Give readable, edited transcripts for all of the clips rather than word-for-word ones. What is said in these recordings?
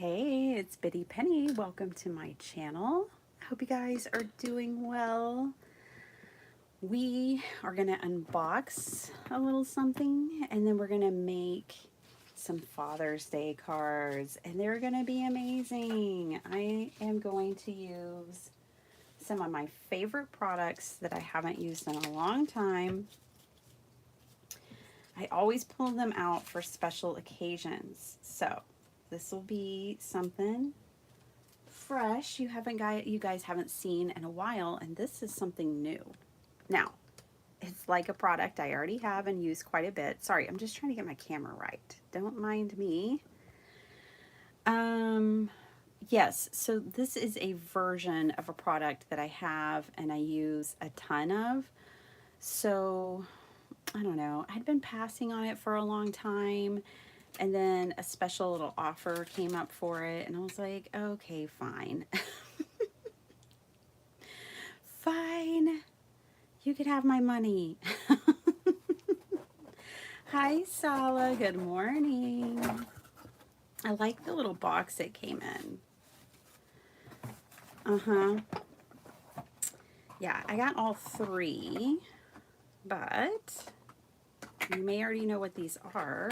Hey, it's Biddy Penny. Welcome to my channel. I hope you guys are doing well. We are going to unbox a little something and then we're going to make some Father's Day cards and they're going to be amazing. I am going to use some of my favorite products that I haven't used in a long time. I always pull them out for special occasions. So this will be something fresh you guys haven't seen in a while, and this is something new. Now, it's like a product I already have and use quite a bit. Sorry, I'm just trying to get my camera right. Don't mind me. Yes, so this is a version of a product that I have and I use a ton of. So, I don't know. I'd been passing on it for a long time. And then a special little offer came up for it, and I was like, okay, fine. Fine. You could have my money. Hi, Sala. Good morning. I like the little box it came in. Yeah, I got all three, but you may already know what these are.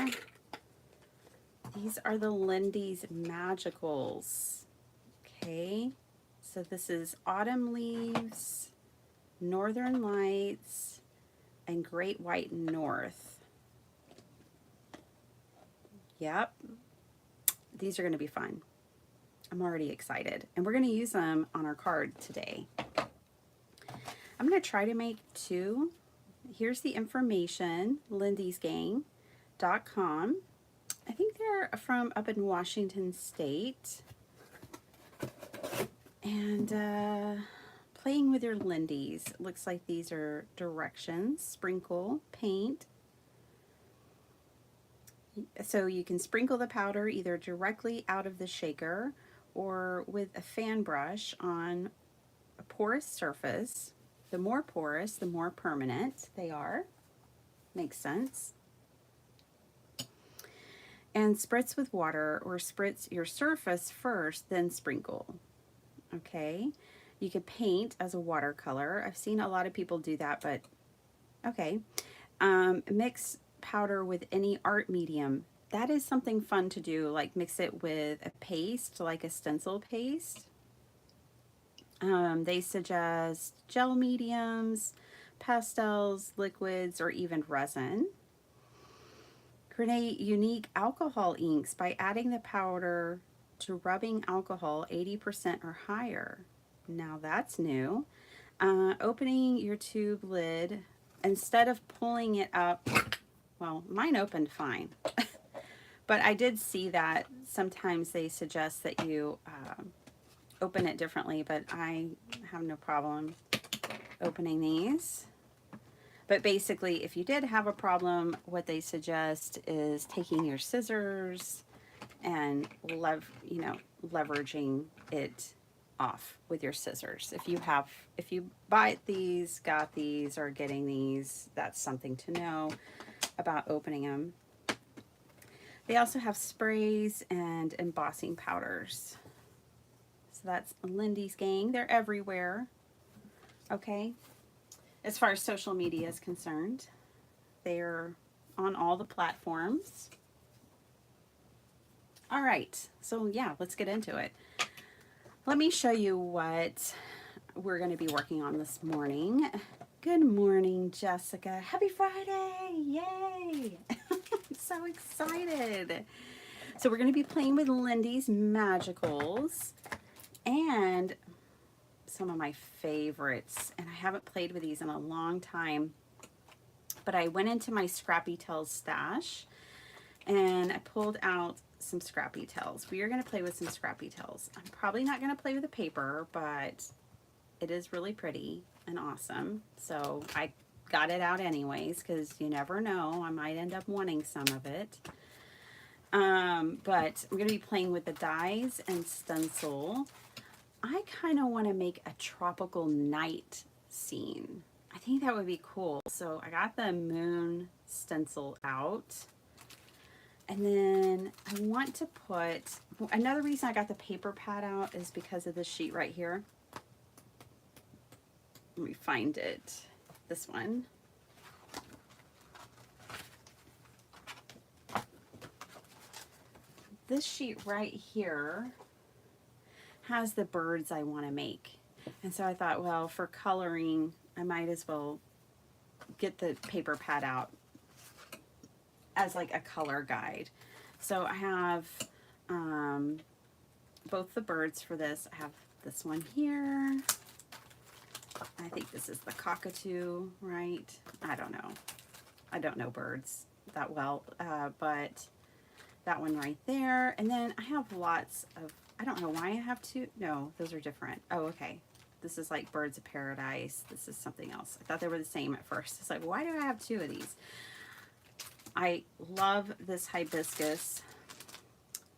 These are the Lindy's Magicals. Okay, so this is Autumn Leaves, Northern Lights, and Great White North. Yep, these are going to be fun. I'm already excited. And we're going to use them on our card today. I'm going to try to make two. Here's the information, lindysgang.com. I think they're from up in Washington State. And playing with your Lindy's. It looks like these are directions. Sprinkle, paint. So you can sprinkle the powder either directly out of the shaker or with a fan brush on a porous surface. The more porous, the more permanent they are. Makes sense. And spritz with water, or spritz your surface first, then sprinkle. Okay, you could paint as a watercolor. I've seen a lot of people do that, but okay. Mix powder with any art medium. That is something fun to do, like mix it with a paste, like a stencil paste. They suggest gel mediums, pastels, liquids, or even resin. Create unique alcohol inks by adding the powder to rubbing alcohol 80% or higher. Now that's new. Opening your tube lid, instead of pulling it up, well, mine opened fine. But I did see that sometimes they suggest that you open it differently, but I have no problem opening these. But basically, if you did have a problem, what they suggest is taking your scissors and leveraging it off with your scissors. If you buy these, got these, or getting these, that's something to know about opening them. They also have sprays and embossing powders. So that's Lindy's Gang. They're everywhere. Okay. As far as social media is concerned, they're on all the platforms. All right, so yeah, let's get into it. Let me show you what we're going to be working on this morning. Good morning, Jessica. Happy Friday! Yay! I'm so excited. So we're going to be playing with Lindy's Magicals and some of my favorites, and I haven't played with these in a long time, but I went into my Scrappy Tails stash and I pulled out some Scrappy Tails. We are going to play with some Scrappy Tails. I'm probably not going to play with the paper, but it is really pretty and awesome, so I got it out anyways because you never know, I might end up wanting some of it. But I'm going to be playing with the dies and stencil. I kind of want to make a tropical night scene. I think that would be cool. So I got the moon stencil out. And then I want to put another reason I got the paper pad out is because of this sheet right here. Let me find it. This one. This sheet right here has the birds I want to make. And so I thought, well, for coloring, I might as well get the paper pad out as like a color guide. So I have both the birds for this. I have this one here. I think this is the cockatoo, right? I don't know. I don't know birds that well, but that one right there. And then I have lots of, I don't know why I have two. No, those are different. Oh, okay. This is like birds of paradise. This is something else. I thought they were the same at first. It's like, why do I have two of these? I love this hibiscus.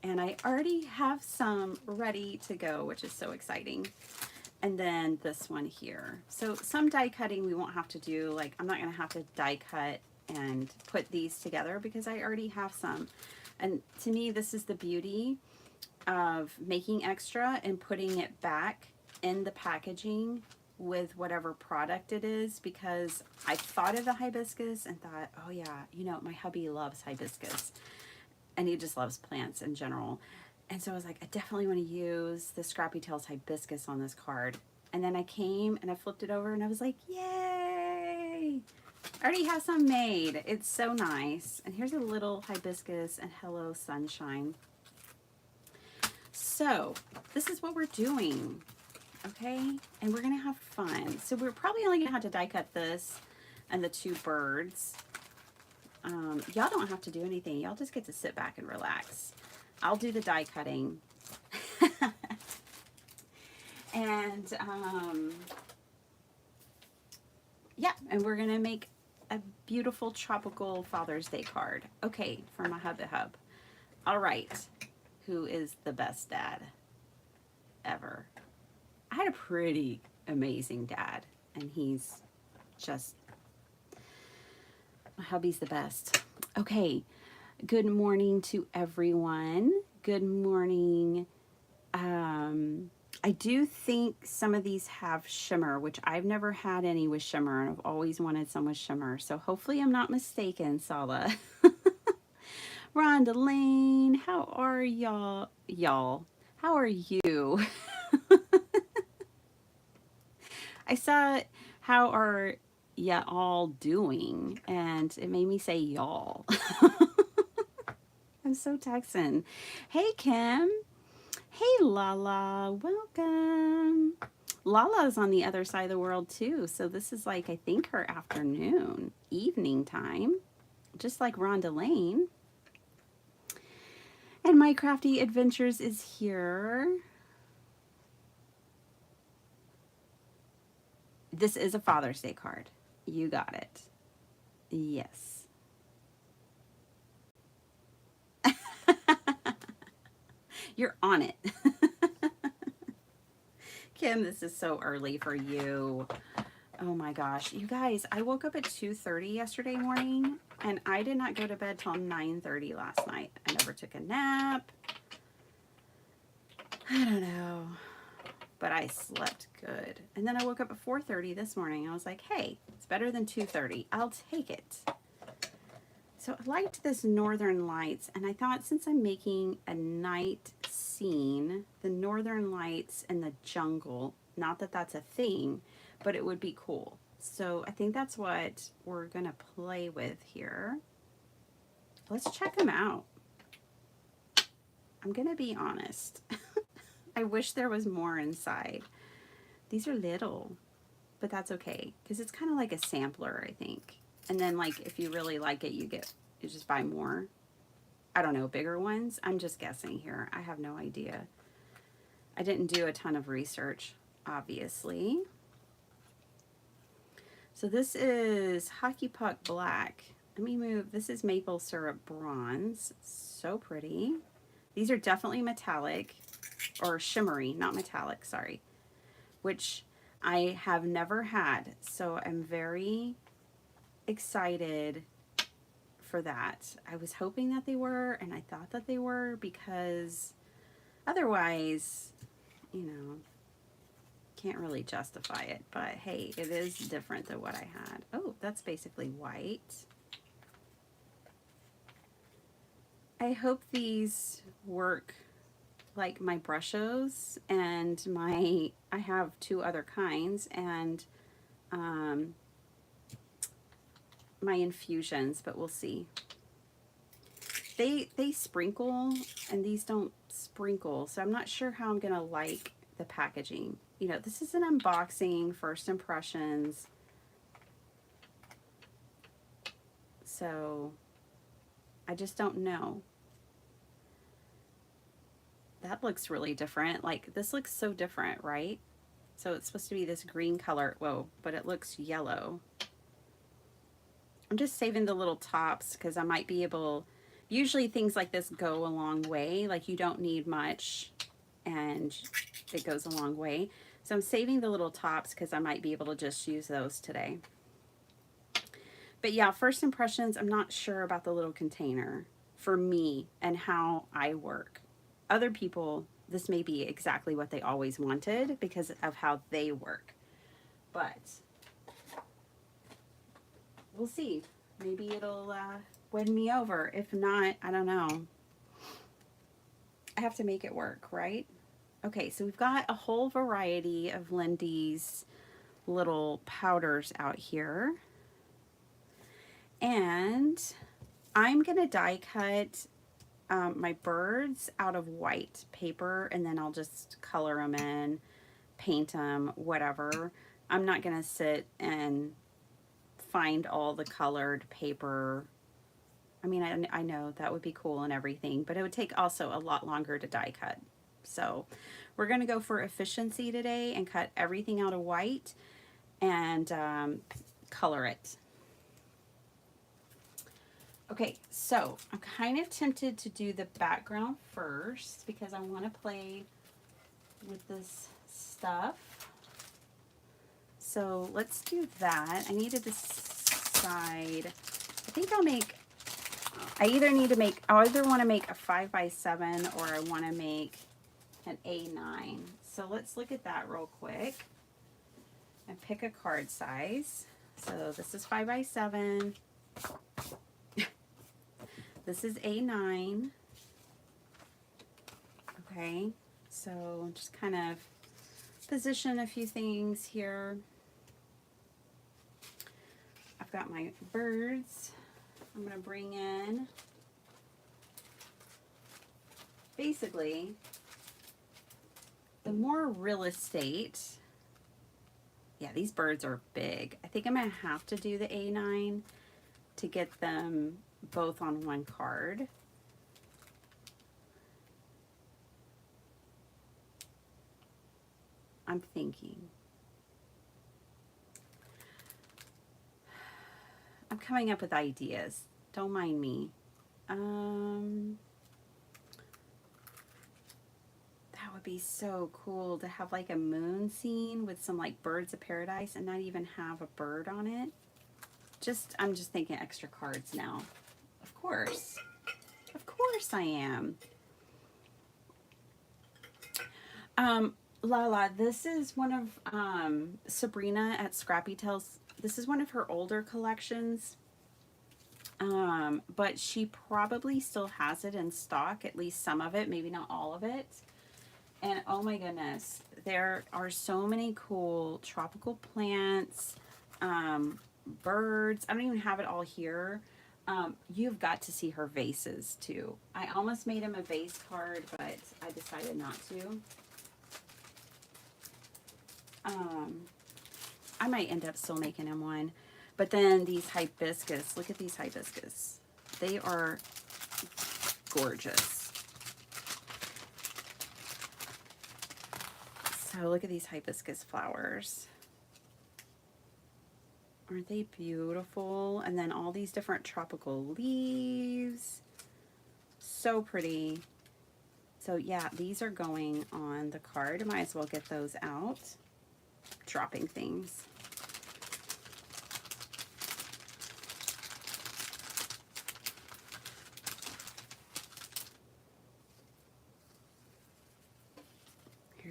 And I already have some ready to go, which is so exciting. And then this one here. So some die cutting we won't have to do. Like, I'm not going to have to die cut and put these together because I already have some. And to me, this is the beauty of making extra and putting it back in the packaging with whatever product it is, because I thought of the hibiscus and thought, oh yeah, you know, my hubby loves hibiscus and he just loves plants in general. And so I was like, I definitely want to use the Scrappy Tails hibiscus on this card. And then I came and I flipped it over and I was like, yay! I already have some made. It's so nice. And here's a little hibiscus and hello sunshine. So this is what we're doing, okay? And we're gonna have fun. So we're probably only gonna have to die cut this and the two birds. Y'all don't have to do anything. Y'all just get to sit back and relax. I'll do the die cutting. And yeah, and we're gonna make a beautiful tropical Father's Day card. Okay, for my hubby hub. All right, who is the best dad ever? I had a pretty amazing dad, and he's just, my hubby's the best. Okay, good morning to everyone. Good morning. I do think some of these have shimmer, which I've never had any with shimmer, and I've always wanted some with shimmer. So hopefully I'm not mistaken, Sala. Rhonda Lane, how are y'all? How are you? I saw how are ya all doing, and it made me say y'all. I'm so Texan. Hey, Kim. Hey, Lala. Welcome. Lala is on the other side of the world, too. So this is like, I think, her afternoon, evening time, just like Rhonda Lane. And My Crafty Adventures is here. This is a Father's Day card. You got it. Yes. You're on it. Kim, this is so early for you. Oh my gosh. You guys, I woke up at 2:30 yesterday morning, and I did not go to bed till 9:30 last night. I never took a nap. I don't know. But I slept good. And then I woke up at 4:30 this morning. I was like, hey, it's better than 2:30. I'll take it. So I liked this Northern Lights, and I thought since I'm making a night scene, the Northern Lights and the jungle, not that that's a thing, but it would be cool. So I think that's what we're going to play with here. Let's check them out. I'm going to be honest. I wish there was more inside. These are little, but that's okay, because it's kind of like a sampler, I think. And then, like, if you really like it, you just buy more. I don't know, bigger ones. I'm just guessing here. I have no idea. I didn't do a ton of research, obviously. So this is Hockey Puck Black. Let me move. This is Maple Syrup Bronze. So pretty. These are definitely metallic, or shimmery, not metallic, sorry, which I have never had. So I'm very excited for that. I was hoping that they were, and I thought that they were, because Otherwise, you know, can't really justify it. But hey, it is different than what I had. Oh, that's basically white. I hope these work like my brushos and I have two other kinds, and my infusions, but we'll see. They sprinkle, and these don't sprinkle, so I'm not sure how I'm gonna like the packaging. You know, this is an unboxing, first impressions. So I just don't know. That looks really different. Like, this looks so different, right? So it's supposed to be this green color. Whoa, but it looks yellow. I'm just saving the little tops because I might be able, usually things like this go a long way. Like, you don't need much and it goes a long way. So I'm saving the little tops because I might be able to just use those today. But yeah, first impressions, I'm not sure about the little container for me and how I work. Other people, this may be exactly what they always wanted because of how they work. But we'll see. Maybe it'll win me over. If not, I don't know. I have to make it work, right? Okay, so we've got a whole variety of Lindy's little powders out here. And I'm going to die cut my birds out of white paper, and then I'll just color them in, paint them, whatever. I'm not going to sit and find all the colored paper. I mean, I know that would be cool and everything, but it would take also a lot longer to die cut. So we're going to go for efficiency today and cut everything out of white and color it. Okay, so I'm kind of tempted to do the background first because I want to play with this stuff. So let's do that. I need to decide. I think I'll make, I either want to make a 5x7 or I want to make an A9. So let's look at that real quick and pick a card size. So this is 5x7. This is A9. Okay, so just kind of position a few things here. I've got my birds. I'm going to bring in, basically, the more real estate. Yeah, these birds are big. I think I'm going to have to do the A9 to get them both on one card. I'm thinking. I'm coming up with ideas. Don't mind me. That would be so cool to have like a moon scene with some like birds of paradise and not even have a bird on it. I'm just thinking extra cards now. Of course I am. Lala, this is one of Sabrina at Scrappy Tales. This is one of her older collections, but she probably still has it in stock, at least some of it, maybe not all of it. And oh my goodness, there are so many cool tropical plants, birds. I don't even have it all here. You've got to see her vases too. I almost made him a vase card, but I decided not to. I might end up still making him one. But then these hibiscus, look at these hibiscus. They are gorgeous. So look at these hibiscus flowers. Aren't they beautiful? And then all these different tropical leaves. So pretty. So yeah, these are going on the card. Might as well get those out. Dropping things.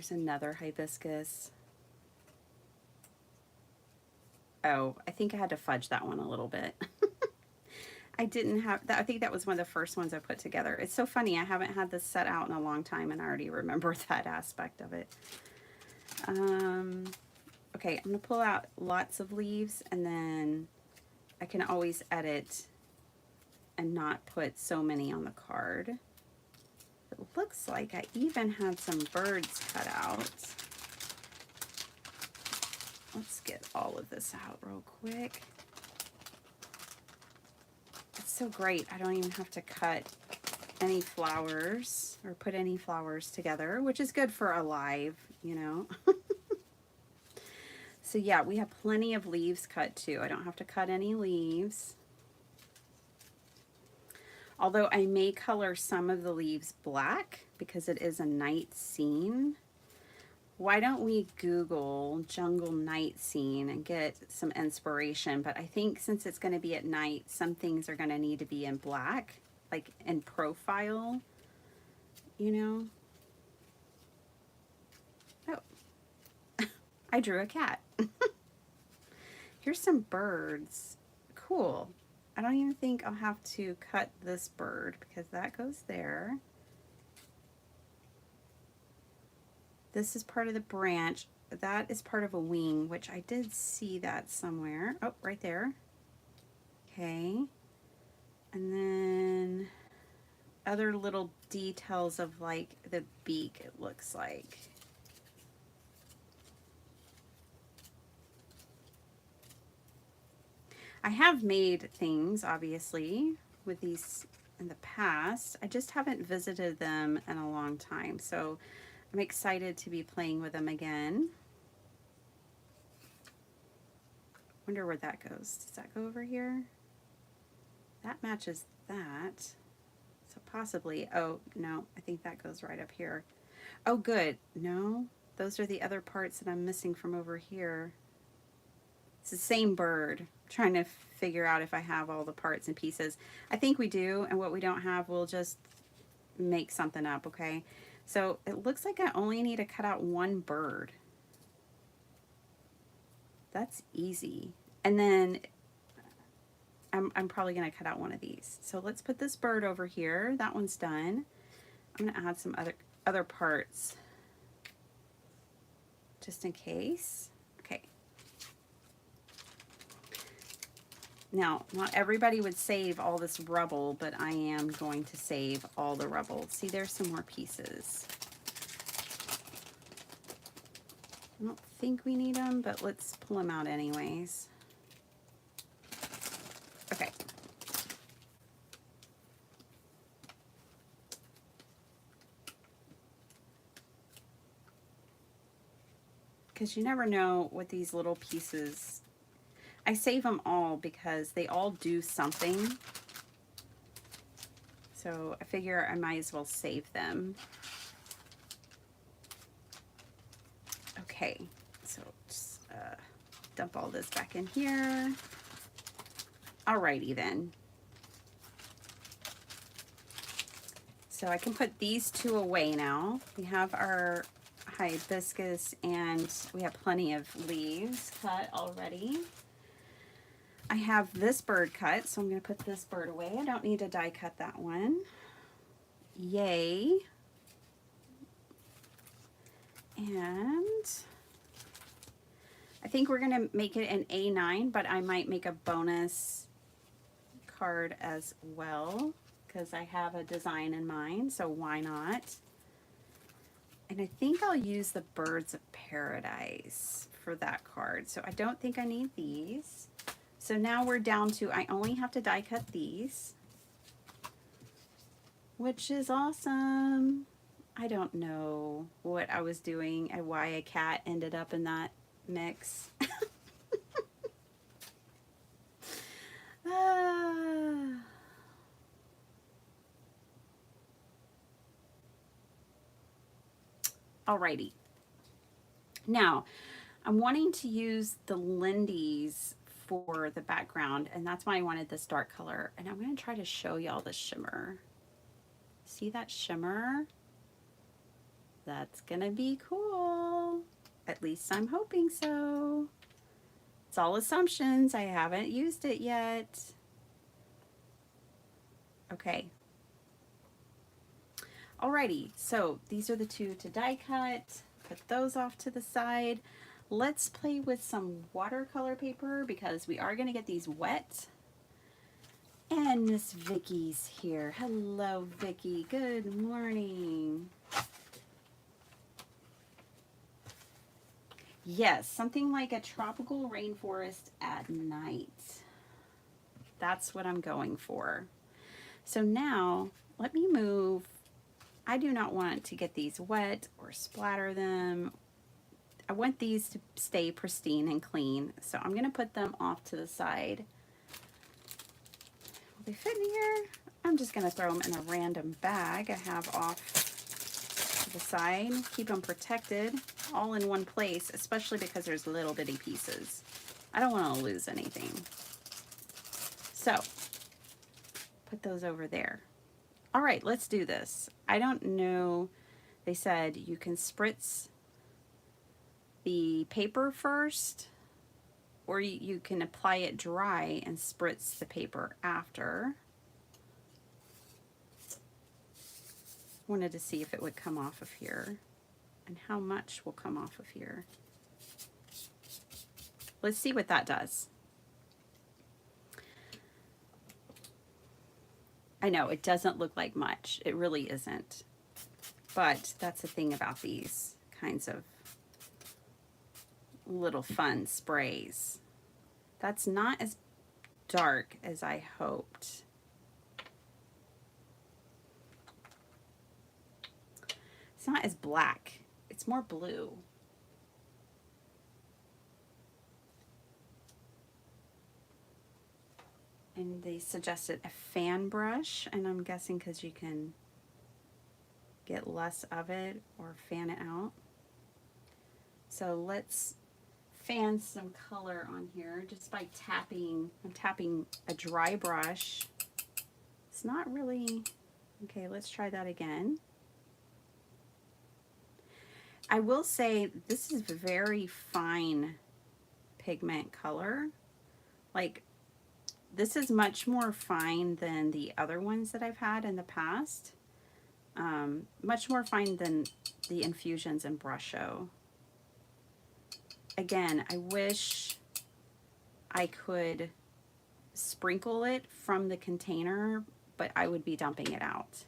Here's another hibiscus. Oh, I think I had to fudge that one a little bit. I didn't have that. I think that was one of the first ones I put together. It's so funny. I haven't had this set out in a long time and I already remember that aspect of it. Okay, I'm going to pull out lots of leaves and then I can always edit and not put so many on the card. It looks like I even had some birds cut out. Let's get all of this out real quick. It's so great. I don't even have to cut any flowers or put any flowers together, which is good for a live, you know. So yeah, we have plenty of leaves cut too. I don't have to cut any leaves. Although I may color some of the leaves black because it is a night scene. Why don't we Google jungle night scene and get some inspiration? But I think since it's going to be at night, some things are going to need to be in black, like in profile, you know. Oh, I drew a cat. Here's some birds. Cool. I don't even think I'll have to cut this bird because that goes there. This is part of the branch. That is part of a wing, which I did see that somewhere. Oh, right there. Okay. And then other little details of like the beak, it looks like. I have made things, obviously, with these in the past. I just haven't visited them in a long time. So I'm excited to be playing with them again. Wonder where that goes. Does that go over here? That matches that. So possibly, oh, no, I think that goes right up here. Oh, good. No, those are the other parts that I'm missing from over here. It's the same bird. I'm trying to figure out if I have all the parts and pieces. I think we do, and what we don't have, we'll just make something up, okay? So it looks like I only need to cut out one bird. That's easy. And then I'm probably going to cut out one of these. So let's put this bird over here. That one's done. I'm going to add some other parts just in case. Okay. Now, not everybody would save all this rubble, but I am going to save all the rubble. See, there's some more pieces. I don't think we need them, but let's pull them out anyways. Okay. Because you never know what these little pieces, I save them all because they all do something. So I figure I might as well save them. Okay, so just dump all this back in here. Alrighty then. So I can put these two away now. We have our hibiscus and we have plenty of leaves cut already. I have this bird cut, so I'm going to put this bird away. I don't need to die cut that one. Yay. And I think we're going to make it an A9, but I might make a bonus card as well because I have a design in mind, so why not? And I think I'll use the Birds of Paradise for that card. So I don't think I need these. So now we're down to, I only have to die cut these, which is awesome. I don't know what I was doing and why a cat ended up in that mix. Alrighty. Now, I'm wanting to use the Lindy's for the background, and that's why I wanted this dark color. And I'm going to try to show y'all the shimmer. See that shimmer? That's gonna be cool. At least I'm hoping so. It's all assumptions. I haven't used it yet. Okay. Alrighty, so these are the two to die cut. Put those off to the side. Let's play with some watercolor paper because we are gonna get these wet. And Miss Vicky's here. Hello, Vicky. Good morning. Yes, something like a tropical rainforest at night. That's what I'm going for. So now, let me move. I do not want to get these wet or splatter them. I want these to stay pristine and clean. So I'm going to put them off to the side. Will they fit in here? I'm just going to throw them in a random bag I have off to the side. Keep them protected all in one place, especially because there's little bitty pieces. I don't want to lose anything. So put those over there. All right, let's do this. I don't know. They said you can spritz the paper first, or you can apply it dry and spritz the paper after. Wanted to see if it would come off of here and how much will come off of here. Let's see what that does. I know it doesn't look like much. It really isn't. But that's the thing about these kinds of little fun sprays. That's not as dark as I hoped. It's not as black. It's more blue. And they suggested a fan brush, and I'm guessing because you can get less of it or fan it out. So let's fan some color on here just by tapping. I'm tapping a dry brush. It's not really, okay, let's try that again. I will say this is very fine pigment color. Like, this is much more fine than the other ones that I've had in the past. Much more fine than the infusions in Brush Show. Again, I wish I could sprinkle it from the container, but I would be dumping it out.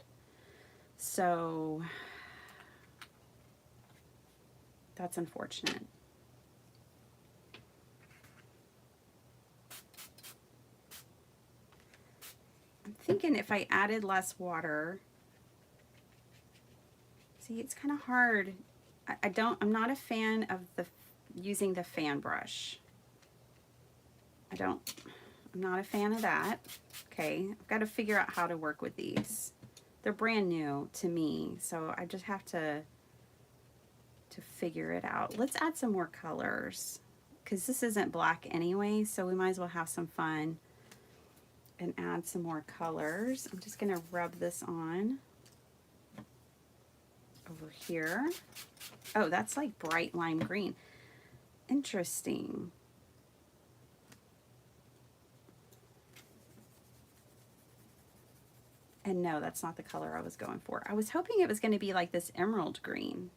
So that's unfortunate. I'm thinking if I added less water, see, it's kind of hard. I'm not a fan of using the fan brush. I'm not a fan of that. Okay, I've got to figure out how to work with these. They're brand new to me, so I just have to figure it out. Let's add some more colors because this isn't black anyway, so we might as well have some fun and add some more colors. I'm just going to rub this on over here. Oh, that's like bright lime green. Interesting. And no, that's not the color I was going for. I was hoping it was going to be like this emerald green.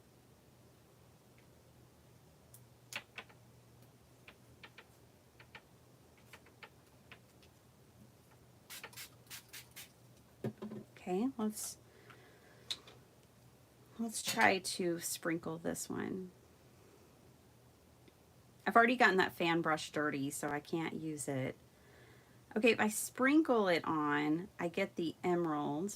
Okay, let's try to sprinkle this one. I've already gotten that fan brush dirty, so I can't use it. Okay, if I sprinkle it on, I get the emerald.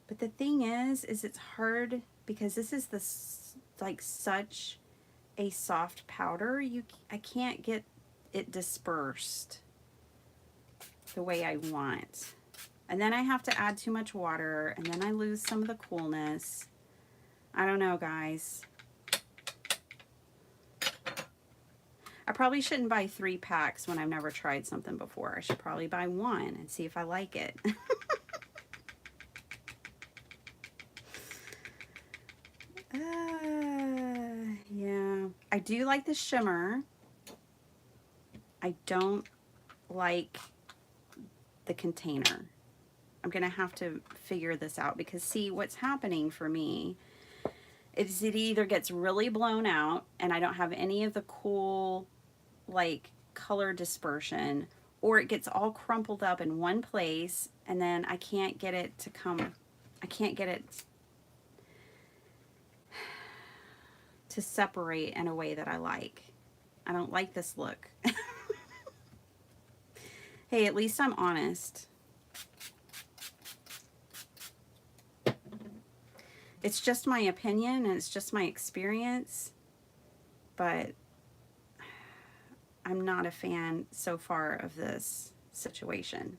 But the thing is it's hard because this is like such a soft powder. I can't get it dispersed the way I want. And then I have to add too much water, and then I lose some of the coolness. I don't know, guys. I probably shouldn't buy 3 packs when I've never tried something before. I should probably buy 1 and see if I like it. Yeah. I do like the shimmer. I don't like the container. I'm going to have to figure this out because see what's happening for me is it either gets really blown out and I don't have any of the cool like color dispersion, or it gets all crumpled up in one place and then I can't get it to come, I can't get it to separate in a way that I like. I don't like this look. Hey, at least I'm honest. It's just my opinion and it's just my experience, but I'm not a fan so far of this situation.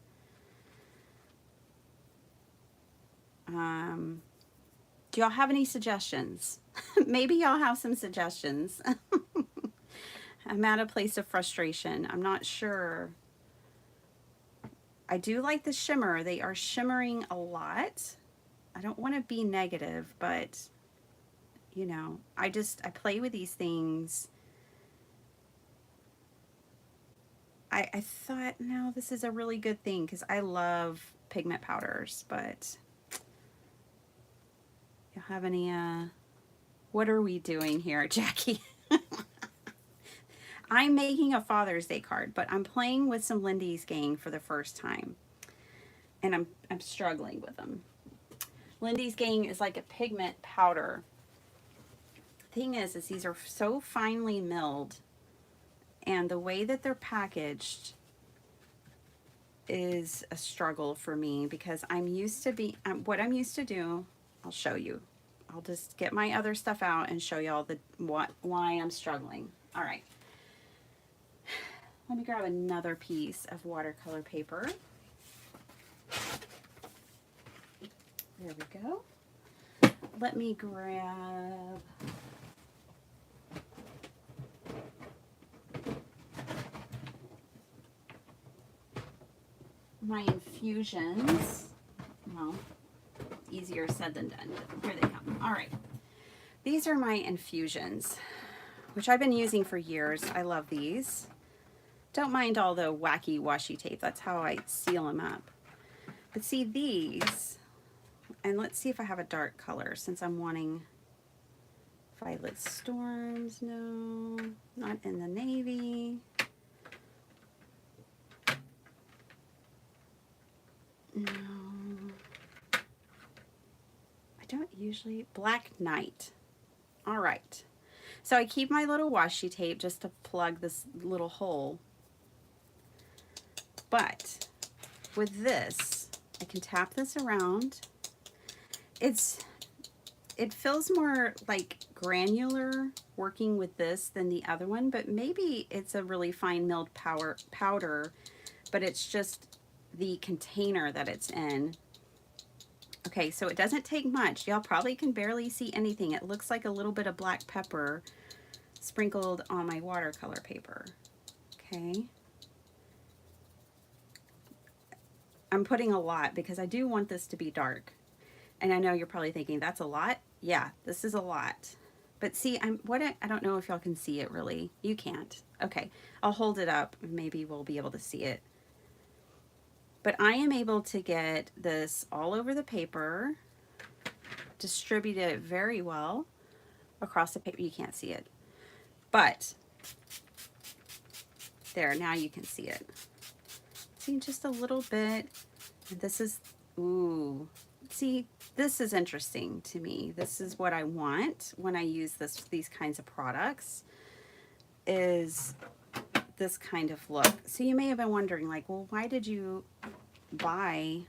Do y'all have any suggestions? Maybe y'all have some suggestions. I'm at a place of frustration. I'm not sure. I do like the shimmer. They are shimmering a lot. I don't want to be negative, but you know, I play with these things. I thought, no, this is a really good thing because I love pigment powders, but you have any, what are we doing here, Jackie? I'm making a Father's Day card, but I'm playing with some Lindy's Gang for the first time, and I'm struggling with them. Lindy's Gang is like a pigment powder. Thing is these are so finely milled, and the way that they're packaged is a struggle for me because I'm used to what I'm used to do. I'll show you. I'll just get my other stuff out and show you all why I'm struggling. All right. Let me grab another piece of watercolor paper. There we go. Let me grab my infusions. Well, easier said than done, but here they come. All right. These are my infusions, which I've been using for years. I love these. Don't mind all the wacky washi tape. That's how I seal them up. But see these, and let's see if I have a dark color since I'm wanting Violet Storms. No, not in the navy. No. I don't usually. Black Knight. All right. So I keep my little washi tape just to plug this little hole. But with this, I can tap this around. It feels more like granular working with this than the other one, but maybe it's a really fine milled powder, but it's just the container that it's in. Okay, so it doesn't take much. Y'all probably can barely see anything. It looks like a little bit of black pepper sprinkled on my watercolor paper. Okay. I'm putting a lot because I do want this to be dark. And I know you're probably thinking, that's a lot? Yeah, this is a lot. But see, I don't know if y'all can see it really. You can't. Okay, I'll hold it up and maybe we'll be able to see it. But I am able to get this all over the paper, distribute it very well across the paper. You can't see it. But there, now you can see it. See, just a little bit. This is, ooh, see, this is interesting to me. This is what I want when I use these kinds of products, is this kind of look. So you may have been wondering, like, well, why did you buy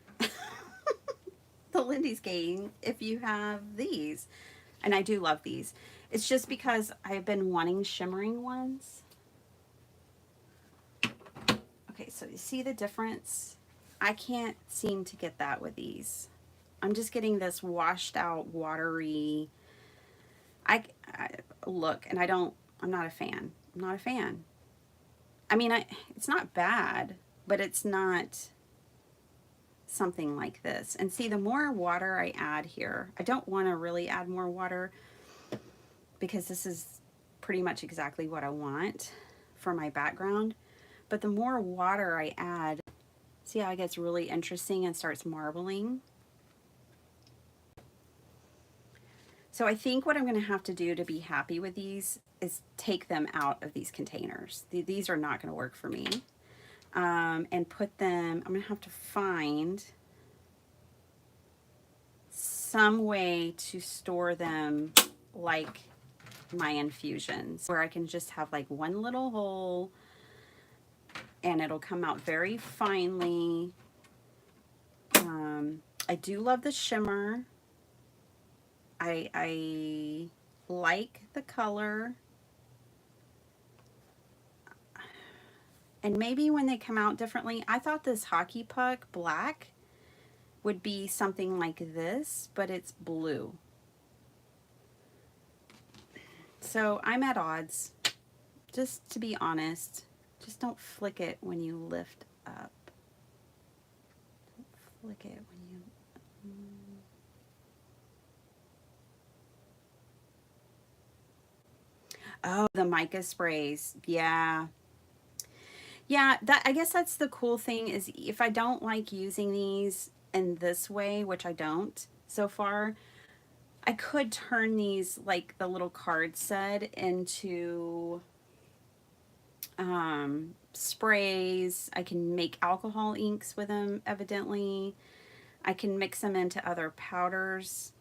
the Lindy's Gang if you have these? And I do love these. It's just because I've been wanting shimmering ones. Okay, so you see the difference? I can't seem to get that with these. I'm just getting this washed out, watery look, and I'm not a fan. I'm not a fan. I mean, it's not bad, but it's not something like this. And see, the more water I add here, I don't want to really add more water, because this is pretty much exactly what I want for my background. But the more water I add, see how it gets really interesting and starts marbling? So I think what I'm going to have to do to be happy with these is take them out of these containers. These are not going to work for me. And put them, I'm going to have to find some way to store them like my infusions, where I can just have like one little hole and it'll come out very finely. I do love the shimmer. I like the color. And maybe when they come out differently, I thought this hockey puck black would be something like this, but it's blue. So I'm at odds, just to be honest. Just don't flick it when you lift up. Don't flick it when you... Oh, the mica sprays. Yeah. Yeah, I guess that's the cool thing, is if I don't like using these in this way, which I don't so far, I could turn these, like the little card said, into sprays. I can make alcohol inks with them, evidently. I can mix them into other powders,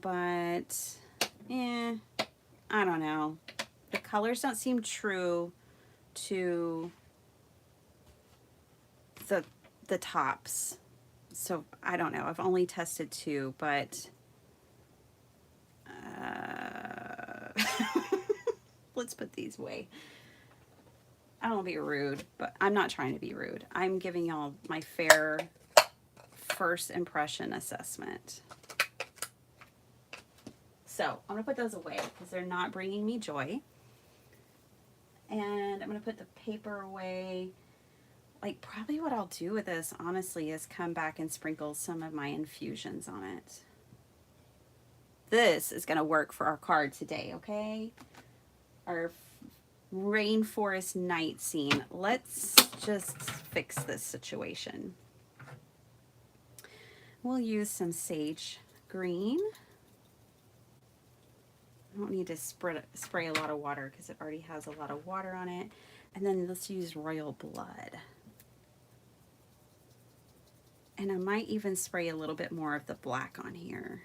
but I don't know. The colors don't seem true to the tops. So I don't know. I've only tested 2, but let's put these away. I don't want to be rude, but I'm not trying to be rude. I'm giving y'all my fair first impression assessment. So I'm going to put those away because they're not bringing me joy. And I'm going to put the paper away. Like, probably what I'll do with this, honestly, is come back and sprinkle some of my infusions on it. This is going to work for our card today, okay? Our rainforest night scene. Let's just fix this situation. We'll use some sage green. I don't need to spray a lot of water because it already has a lot of water on it. And then let's use royal blood. And I might even spray a little bit more of the black on here.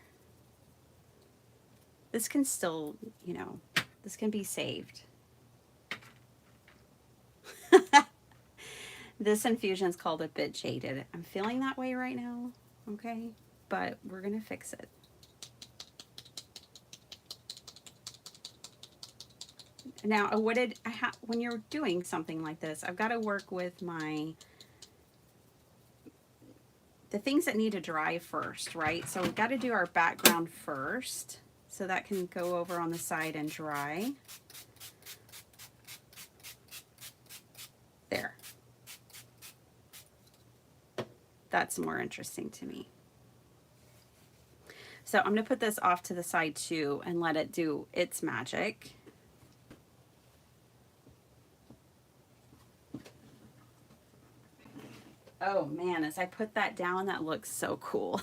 This can still, you know, this can be saved. This infusion is called a bit jaded. I'm feeling that way right now, okay? But we're gonna fix it. Now, when you're doing something like this, I've got to work with the things that need to dry first, right? So we've got to do our background first, so that can go over on the side and dry. There. That's more interesting to me. So I'm going to put this off to the side too and let it do its magic. Oh man, as I put that down, that looks so cool.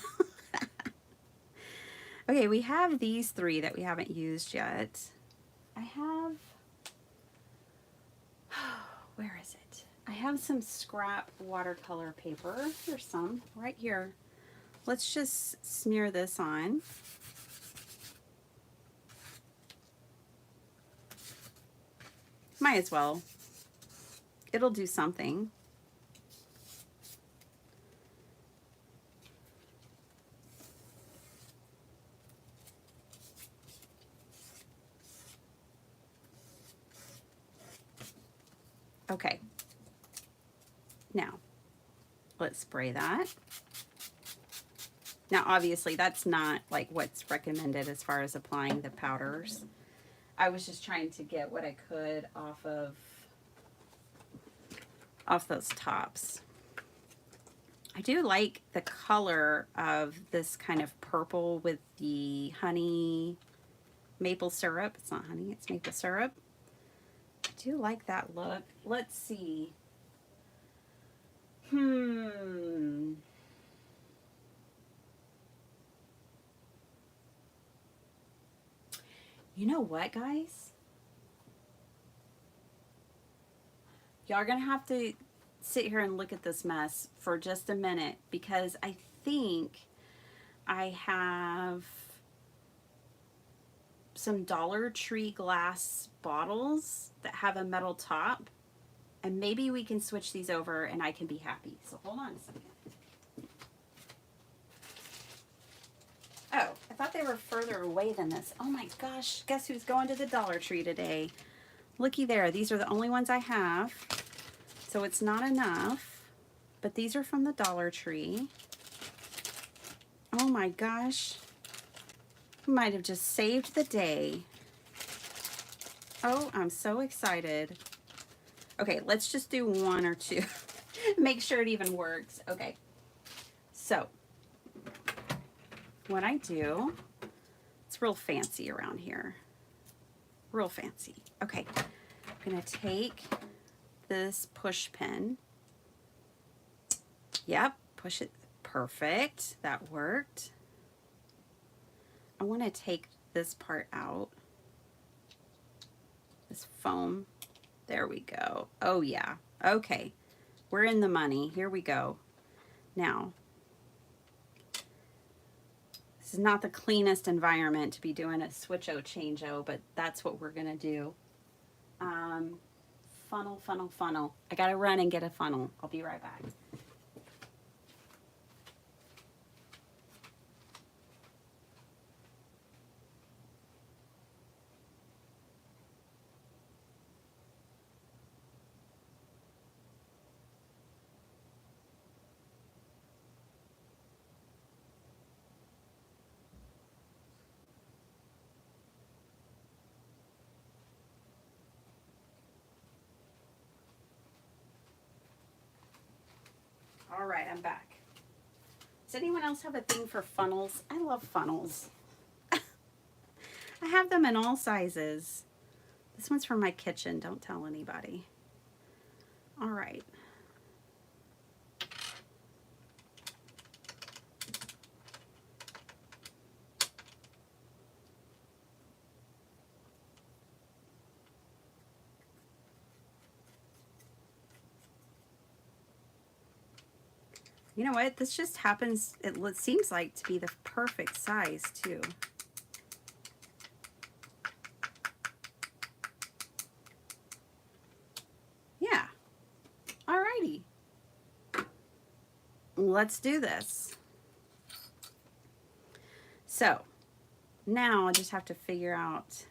Okay, we have these 3 that we haven't used yet. I have, where is it? I have some scrap watercolor paper. There's some right here. Let's just smear this on. Might as well. It'll do something. Okay, now let's spray that. Now obviously that's not like what's recommended as far as applying the powders. I was just trying to get what I could off those tops. I do like the color of this kind of purple with the honey maple syrup. It's not honey, it's maple syrup. I do like that look. Let's see. You know what, guys? Y'all are going to have to sit here and look at this mess for just a minute, because I think I have some Dollar Tree glass bottles that have a metal top, and maybe we can switch these over and I can be happy. So hold on a second. Oh, I thought they were further away than this. Oh my gosh, guess who's going to the Dollar Tree today? Looky there, these are the only ones I have. So it's not enough, but these are from the Dollar Tree. Oh my gosh, we might have just saved the day. Oh, I'm so excited. Okay, let's just do one or two. Make sure it even works. Okay, so what I do, it's real fancy around here. Real fancy. Okay, I'm gonna take this push pin. Yep, push it. Perfect. That worked. I want to take this part out. This foam. There we go. Oh yeah. Okay. We're in the money. Here we go. Now, this is not the cleanest environment to be doing a switch-o, change-o, but that's what we're gonna do. Funnel, funnel, funnel. I gotta run and get a funnel. I'll be right back. All right, I'm back. Does anyone else have a thing for funnels? I love funnels. I have them in all sizes. This one's for my kitchen. Don't tell anybody. All right. You know what? This just happens, it seems like to be the perfect size too. Yeah. Alrighty. Let's do this. So now I just have to figure out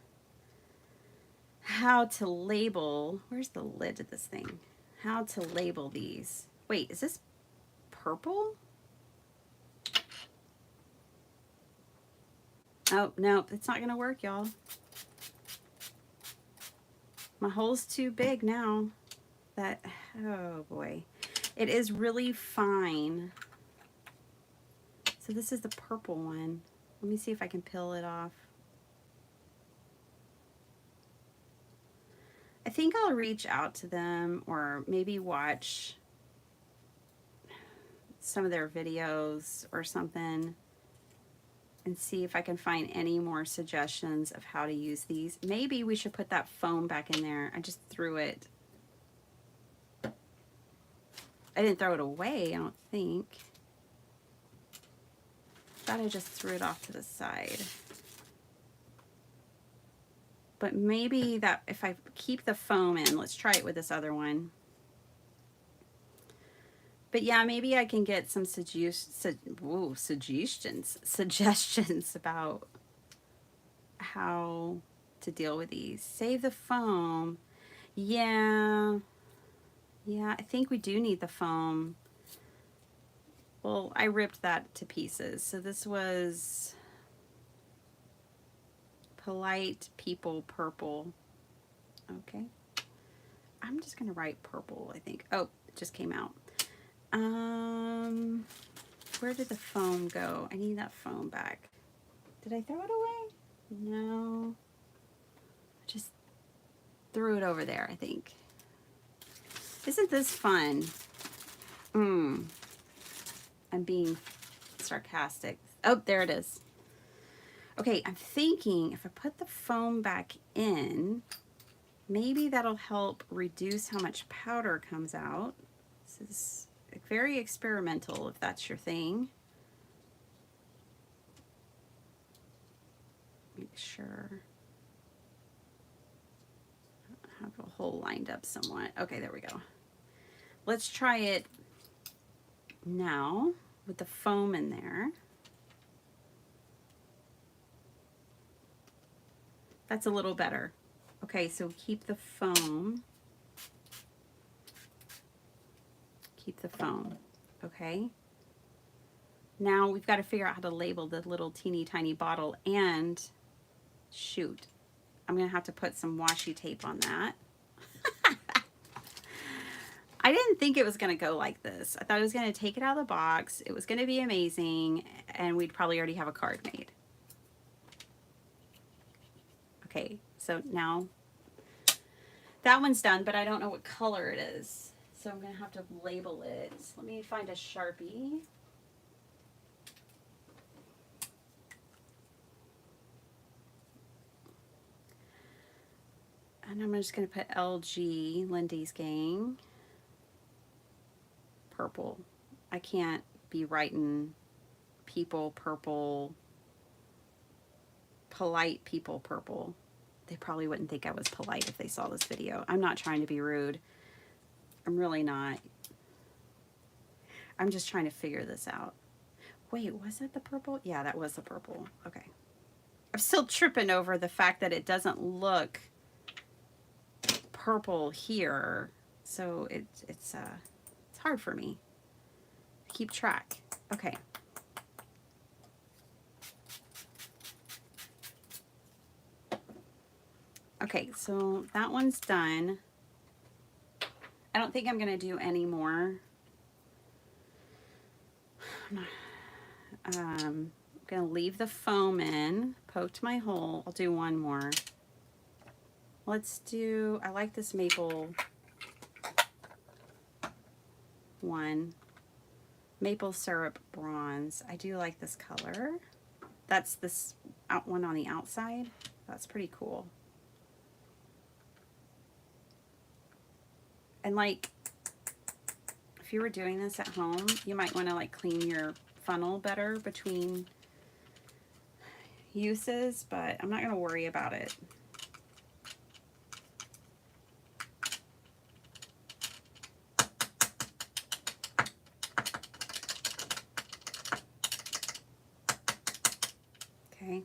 how to label. Where's the lid of this thing? How to label these. Wait, is this purple? Oh, no, it's not gonna work, y'all. My hole's too big now. That, oh boy. It is really fine. So this is the purple one. Let me see if I can peel it off. I think I'll reach out to them or maybe watch some of their videos or something and see if I can find any more suggestions of how to use these. Maybe we should put that foam back in there. I just threw it. I didn't throw it away, I don't think. Thought I just threw it off to the side. But maybe that if I keep the foam in, let's try it with this other one. But yeah, maybe I can get some suggestions about how to deal with these. Save the foam. Yeah, I think we do need the foam. Well, I ripped that to pieces. So this was Polite People Purple. Okay. I'm just gonna write purple, I think. Oh, it just came out. Where did the foam go? I need that foam back. Did I throw it away? No. Just threw it over there, I think. Isn't this fun? I'm being sarcastic. Oh, there it is. Okay, I'm thinking if I put the foam back in, maybe that'll help reduce how much powder comes out. This is very experimental if that's your thing. Make sure I have a hole lined up somewhat. Okay, there we go. Let's try it now with the foam in there. That's a little better. Okay, so keep the foam. Keep the foam, okay? Now we've got to figure out how to label the little teeny tiny bottle, and shoot, I'm gonna have to put some washi tape on that. I didn't think it was gonna go like this. I thought it was gonna take it out of the box, it was gonna be amazing, and we'd probably already have a card made. Okay, so now that one's done, but I don't know what color it is. So I'm gonna have to label it. Let me find a Sharpie. And I'm just gonna put LG, Lindy's Gang, purple. I can't be writing people purple, polite people purple. They probably wouldn't think I was polite if they saw this video. I'm not trying to be rude. I'm really not. I'm just trying to figure this out. Wait, was that the purple? Yeah, that was the purple. Okay. I'm still tripping over the fact that it doesn't look purple here. So it's hard for me to keep track. Okay. Okay, so that one's done. I don't think I'm going to do any more. I'm going to leave the foam in, poked my hole. I'll do one more. Let's do, I like this maple one. Maple syrup bronze. I do like this color. That's this one on the outside. That's pretty cool. And like, if you were doing this at home, you might want to like clean your funnel better between uses, but I'm not going to worry about it. Okay.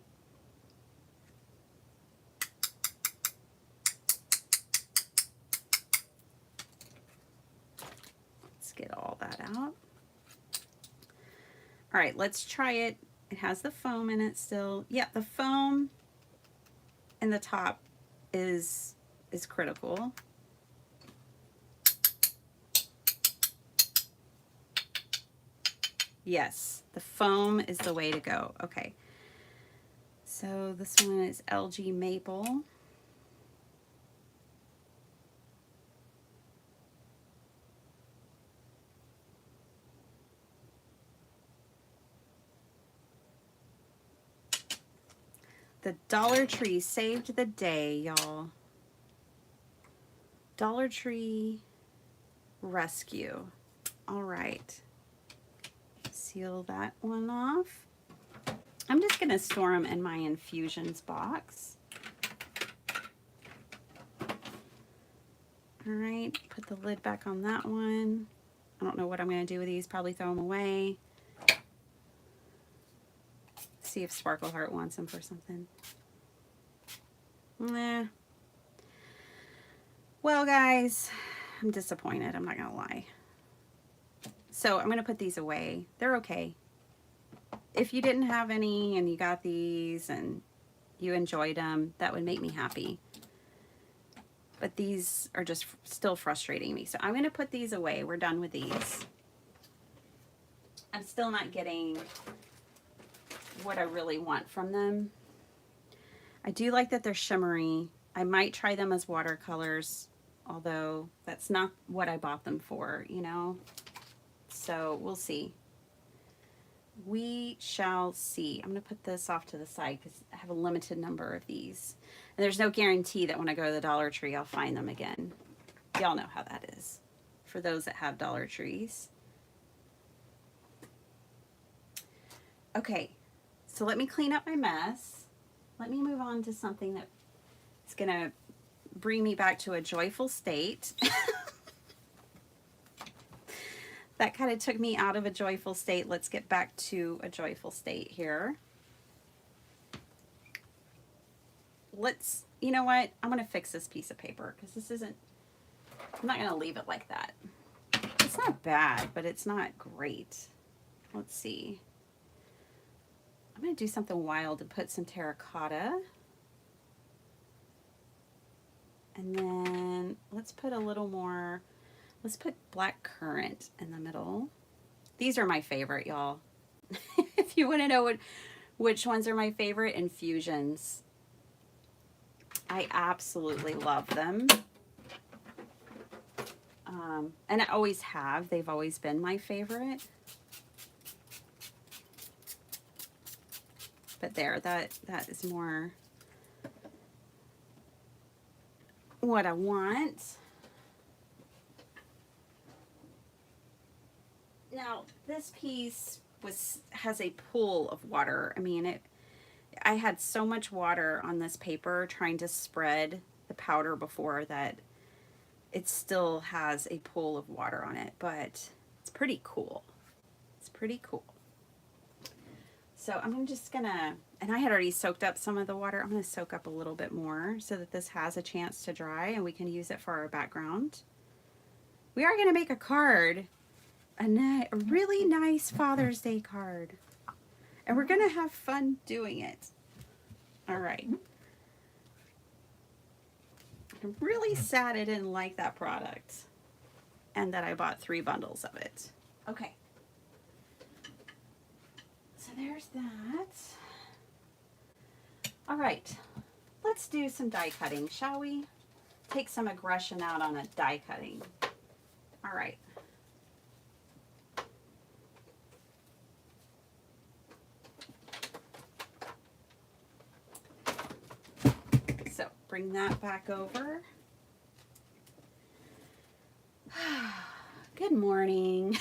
Get all that out. All right, let's try it. It has the foam in it still. Yeah, the foam in the top is critical. Yes, the foam is the way to go. Okay. So this one is LG Maple. The Dollar Tree saved the day, y'all. Dollar Tree Rescue. All right. Seal that one off. I'm just going to store them in my infusions box. All right. Put the lid back on that one. I don't know what I'm going to do with these. Probably throw them away. See if Sparkle Heart wants them for something. Nah. Well, guys, I'm disappointed. I'm not gonna lie. So I'm gonna put these away. They're okay. If you didn't have any and you got these and you enjoyed them, that would make me happy. But these are just still frustrating me. So I'm gonna put these away. We're done with these. I'm still not getting what I really want from them. I do like that they're shimmery. I might try them as watercolors, although that's not what I bought them for, you know? So we'll see. We shall see. I'm going to put this off to the side because I have a limited number of these. And there's no guarantee that when I go to the Dollar Tree, I'll find them again. Y'all know how that is for those that have Dollar Trees. Okay, so let me clean up my mess. Let me move on to something that is going to bring me back to a joyful state. That kind of took me out of a joyful state. Let's get back to a joyful state here. You know what? I'm going to fix this piece of paper because this isn't, I'm not going to leave it like that. It's not bad, but it's not great. Let's see. I'm going to do something wild and put some terracotta. And then let's put a little more, let's put black currant in the middle. These are my favorite, y'all. If you want to know which ones are my favorite, infusions. I absolutely love them. And I always have. They've always been my favorite. But there, that is more what I want. Now, this piece has a pool of water. I mean, I had so much water on this paper trying to spread the powder before that it still has a pool of water on it, but it's pretty cool. It's pretty cool. So I'm just gonna, and I had already soaked up some of the water. I'm gonna soak up a little bit more so that this has a chance to dry and we can use it for our background. We are gonna make a card, a really nice Father's Day card. And we're gonna have fun doing it. All right. I'm really sad I didn't like that product and that I bought 3 bundles of it. Okay. So there's that. All right. Let's do some die cutting, shall we? Take some aggression out on a die cutting. All right. So bring that back over. Good morning.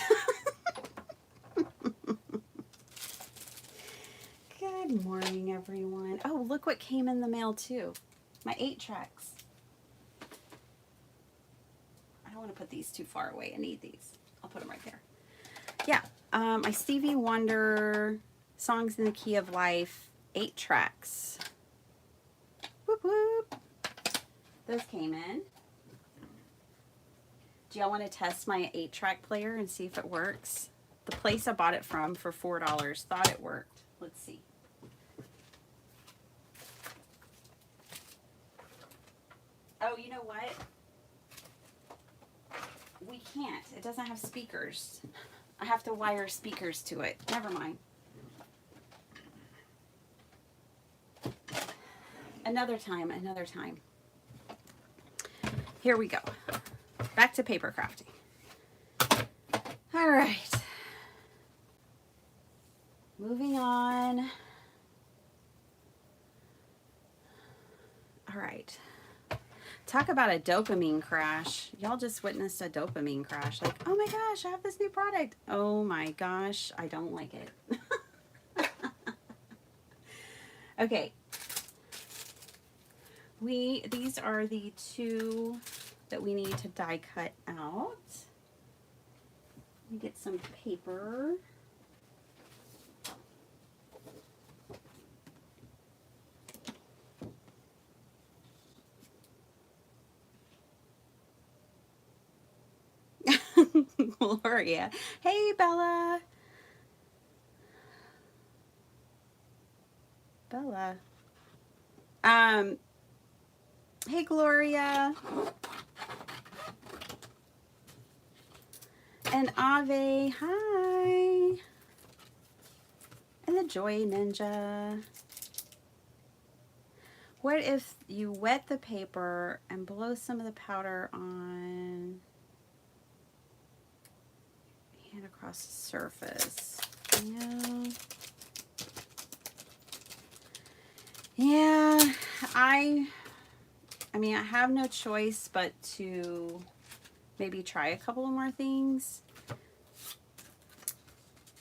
Good morning, everyone. Oh, look what came in the mail too. My 8 tracks. I don't want to put these too far away. I need these. I'll put them right there. Yeah, my Stevie Wonder Songs in the Key of Life 8 tracks. Whoop whoop. Those came in. Do y'all want to test my 8-track player and see if it works? The place I bought it from for $4 thought it worked. Let's see. Oh, you know what? We can't. It doesn't have speakers. I have to wire speakers to it. Never mind. Another time, another time. Here we go. Back to paper crafting. All right. Moving on. All right. Talk about a dopamine crash. Y'all just witnessed a dopamine crash. Like, oh my gosh, I have this new product. Oh my gosh, I don't like it. Okay. These are the 2 that we need to die cut out. Let me get some paper. Gloria. Hey, Bella. Bella. Hey, Gloria. And Ave, hi. And the Joy Ninja. what if you wet the paper and blow some of the powder on and across the surface? Yeah, I mean, I have no choice but to maybe try a couple more things.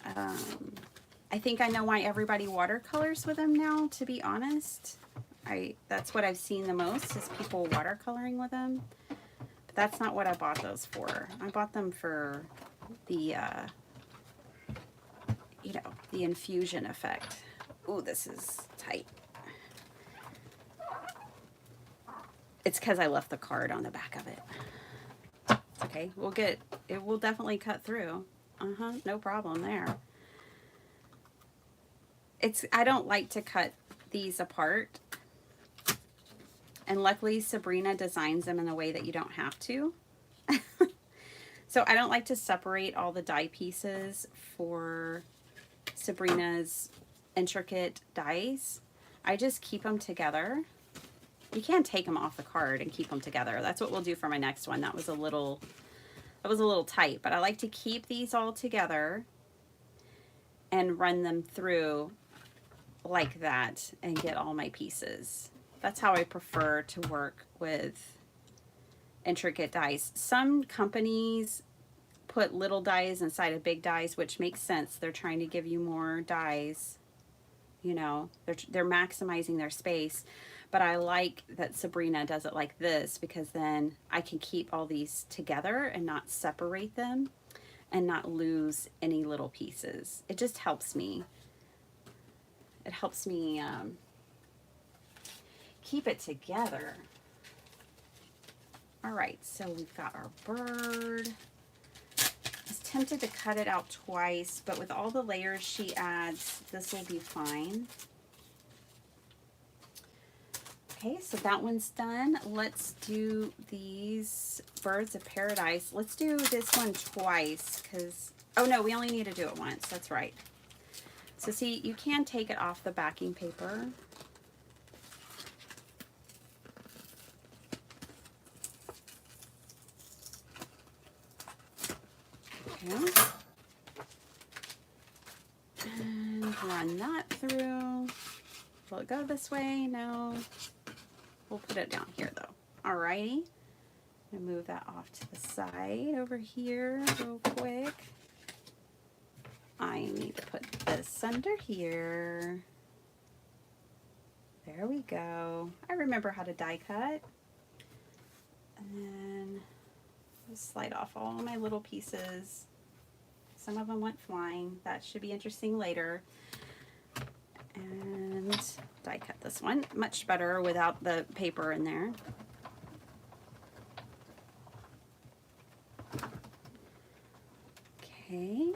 I think I know why everybody watercolors with them now, to be honest. That's what I've seen the most, is people watercoloring with them. But that's not what I bought those for. I bought them for the, you know, the infusion effect. Ooh, this is tight. It's because I left the card on the back of it. It's okay. It will definitely cut through. No problem there. I don't like to cut these apart. And luckily Sabrina designs them in a way that you don't have to. So I don't like to separate all the die pieces for Sabrina's intricate dies. I just keep them together. You can take them off the card and keep them together. That's what we'll do for my next one. That was a little tight, but I like to keep these all together and run them through like that and get all my pieces. That's how I prefer to work with intricate dies. Some companies put little dies inside of big dies, which makes sense. They're trying to give you more dies. You know, they're maximizing their space. But I like that Sabrina does it like this, because then I can keep all these together and not separate them and not lose any little pieces. It just helps me. It helps me keep it together. All right, so we've got our bird. I was tempted to cut it out twice, but with all the layers she adds, this will be fine. Okay, so that one's done. Let's do these birds of paradise. Let's do this one twice, because, oh no, we only need to do it once. That's right. So see, you can take it off the backing paper. Okay. And run that through. Will it go this way? No. We'll put it down here though. Alrighty. I'm gonna move that off to the side over here real quick. I need to put this under here. There we go. I remember how to die cut. And then just slide off all my little pieces. Some of them went flying. That should be interesting later. And die cut this one. Much better without the paper in there. Okay.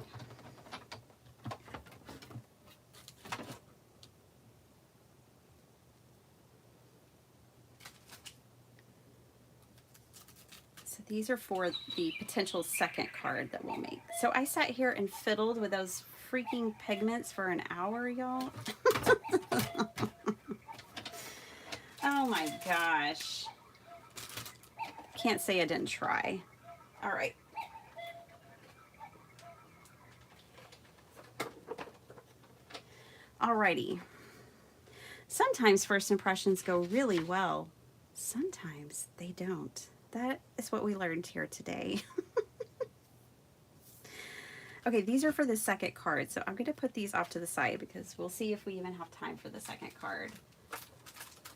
So these are for the potential second card that we'll make. So I sat here and fiddled with those freaking pigments for an hour, y'all. Oh my gosh. Can't say I didn't try. All right. Alrighty. Sometimes first impressions go really well. Sometimes they don't. That is what we learned here today. Okay, these are for the second card, so I'm going to put these off to the side because we'll see if we even have time for the second card,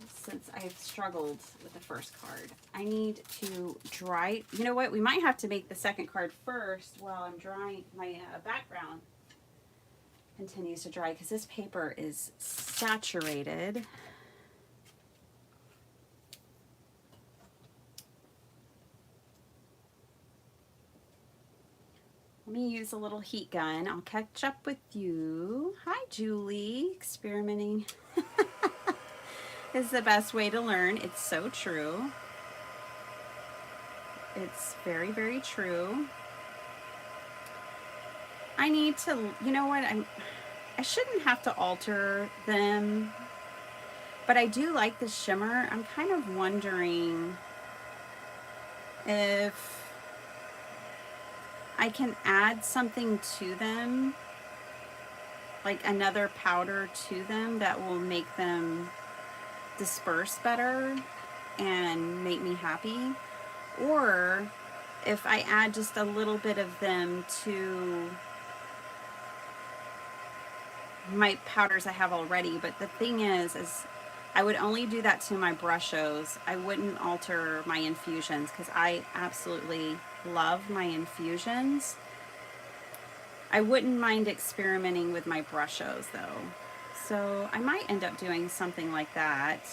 since I've struggled with the first card. I need to dry. You know what? We might have to make the second card first while I'm drying. My background continues to dry because this paper is saturated. Let me use a little heat gun. I'll catch up with you. Hi, Julie. Experimenting is the best way to learn. It's so true. It's very, very true. I need to, you know what, I shouldn't have to alter them, But I do like the shimmer. I'm kind of wondering if I can add something to them, like another powder to them that will make them disperse better and make me happy. Or if I add just a little bit of them to my powders I have already. But the thing is I would only do that to my brushos. I wouldn't alter my infusions because I absolutely love my infusions. I wouldn't mind experimenting with my brushos though. So I might end up doing something like that.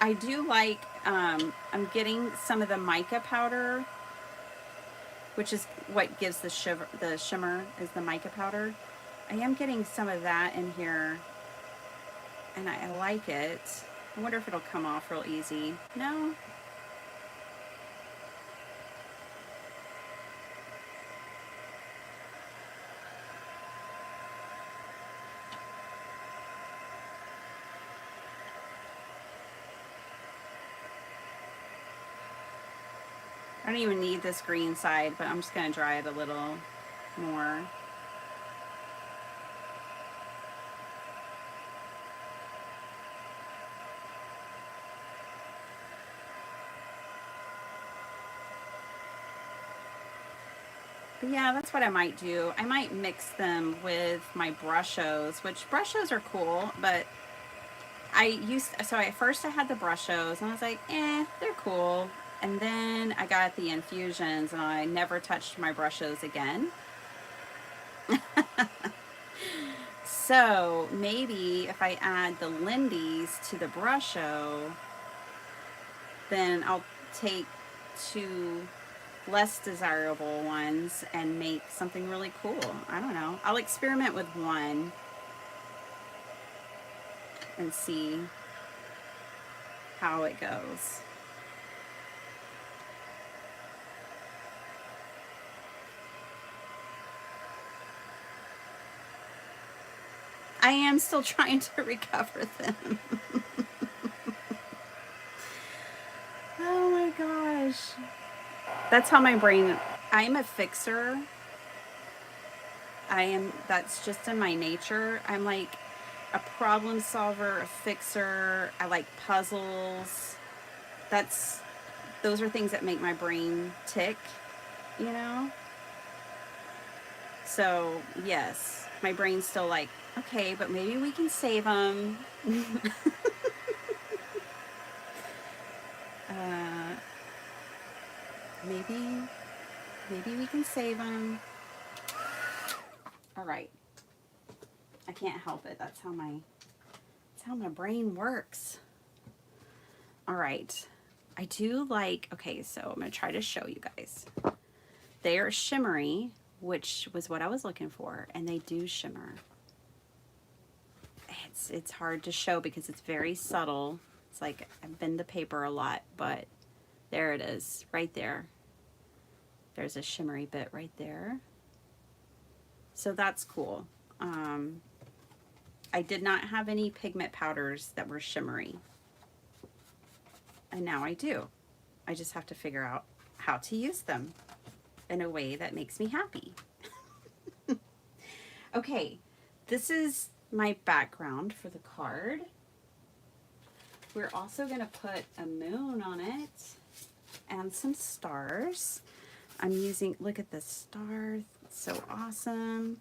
I do like, I'm getting some of the mica powder, which is what gives the shimmer is the mica powder. I am getting some of that in here, and I like it. I wonder if it'll come off real easy. No? I don't even need this green side, but I'm just going to dry it a little more. But yeah, that's what I might do. I might mix them with my brushos, which brushos are cool, but so at first I had the brushos and I was like, they're cool. And then I got the infusions and I never touched my brushos again. So maybe if I add the Lindy's to the brusho, then I'll take two less desirable ones and make something really cool. I don't know. I'll experiment with one and see how it goes. I am still trying to recover them. Oh my gosh. That's how my brain, I'm a fixer. That's just in my nature. I'm like a problem solver, a fixer. I like puzzles. Those are things that make my brain tick, you know? So, yes, my brain's still like, okay, but maybe we can save them. Maybe we can save them. All right. I can't help it. That's how my brain works. All right. I do like, okay, so I'm going to try to show you guys. They are shimmery, which was what I was looking for, and they do shimmer. It's hard to show because it's very subtle. It's like I bend the paper a lot, but there it is, right there. There's a shimmery bit right there. So that's cool. I did not have any pigment powders that were shimmery. And now I do. I just have to figure out how to use them in a way that makes me happy. Okay, this is my background for the card. We're also going to put a moon on it and some stars. I'm using, look at the star, it's so awesome.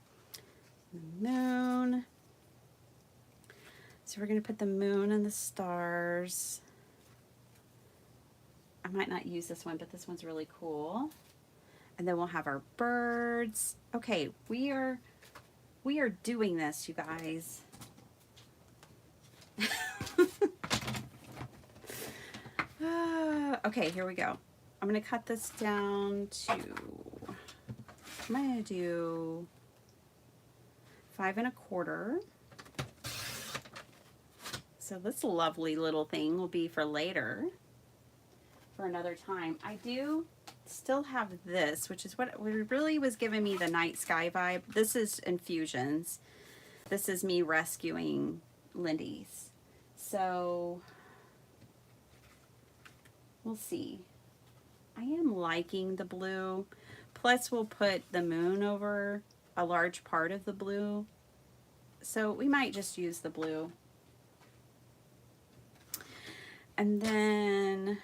The moon. So we're going to put the moon and the stars. I might not use this one, but this one's really cool. And then we'll have our birds. Okay, we are doing this, you guys. Okay, here we go. I'm going to cut this down to, I'm going to do 5 1/4. So this lovely little thing will be for later, for another time. I do still have this, which is what really was giving me the night sky vibe. This is infusions. This is me rescuing Lindy's. So we'll see. I am liking the blue. Plus we'll put the moon over a large part of the blue. So we might just use the blue. And then,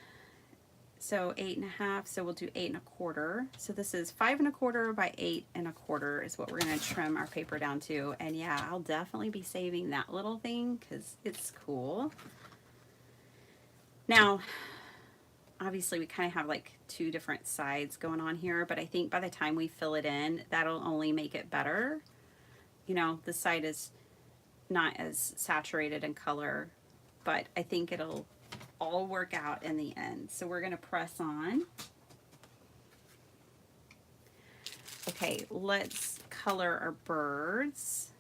so 8 1/2, so we'll do 8 1/4. So this is 5 1/4 by 8 1/4 is what we're gonna trim our paper down to. And yeah, I'll definitely be saving that little thing because it's cool. Now, obviously we kind of have like 2 different sides going on here, but I think by the time we fill it in, that'll only make it better. You know, this side is not as saturated in color, but I think it'll all work out in the end. So we're going to press on. Okay, let's color our birds.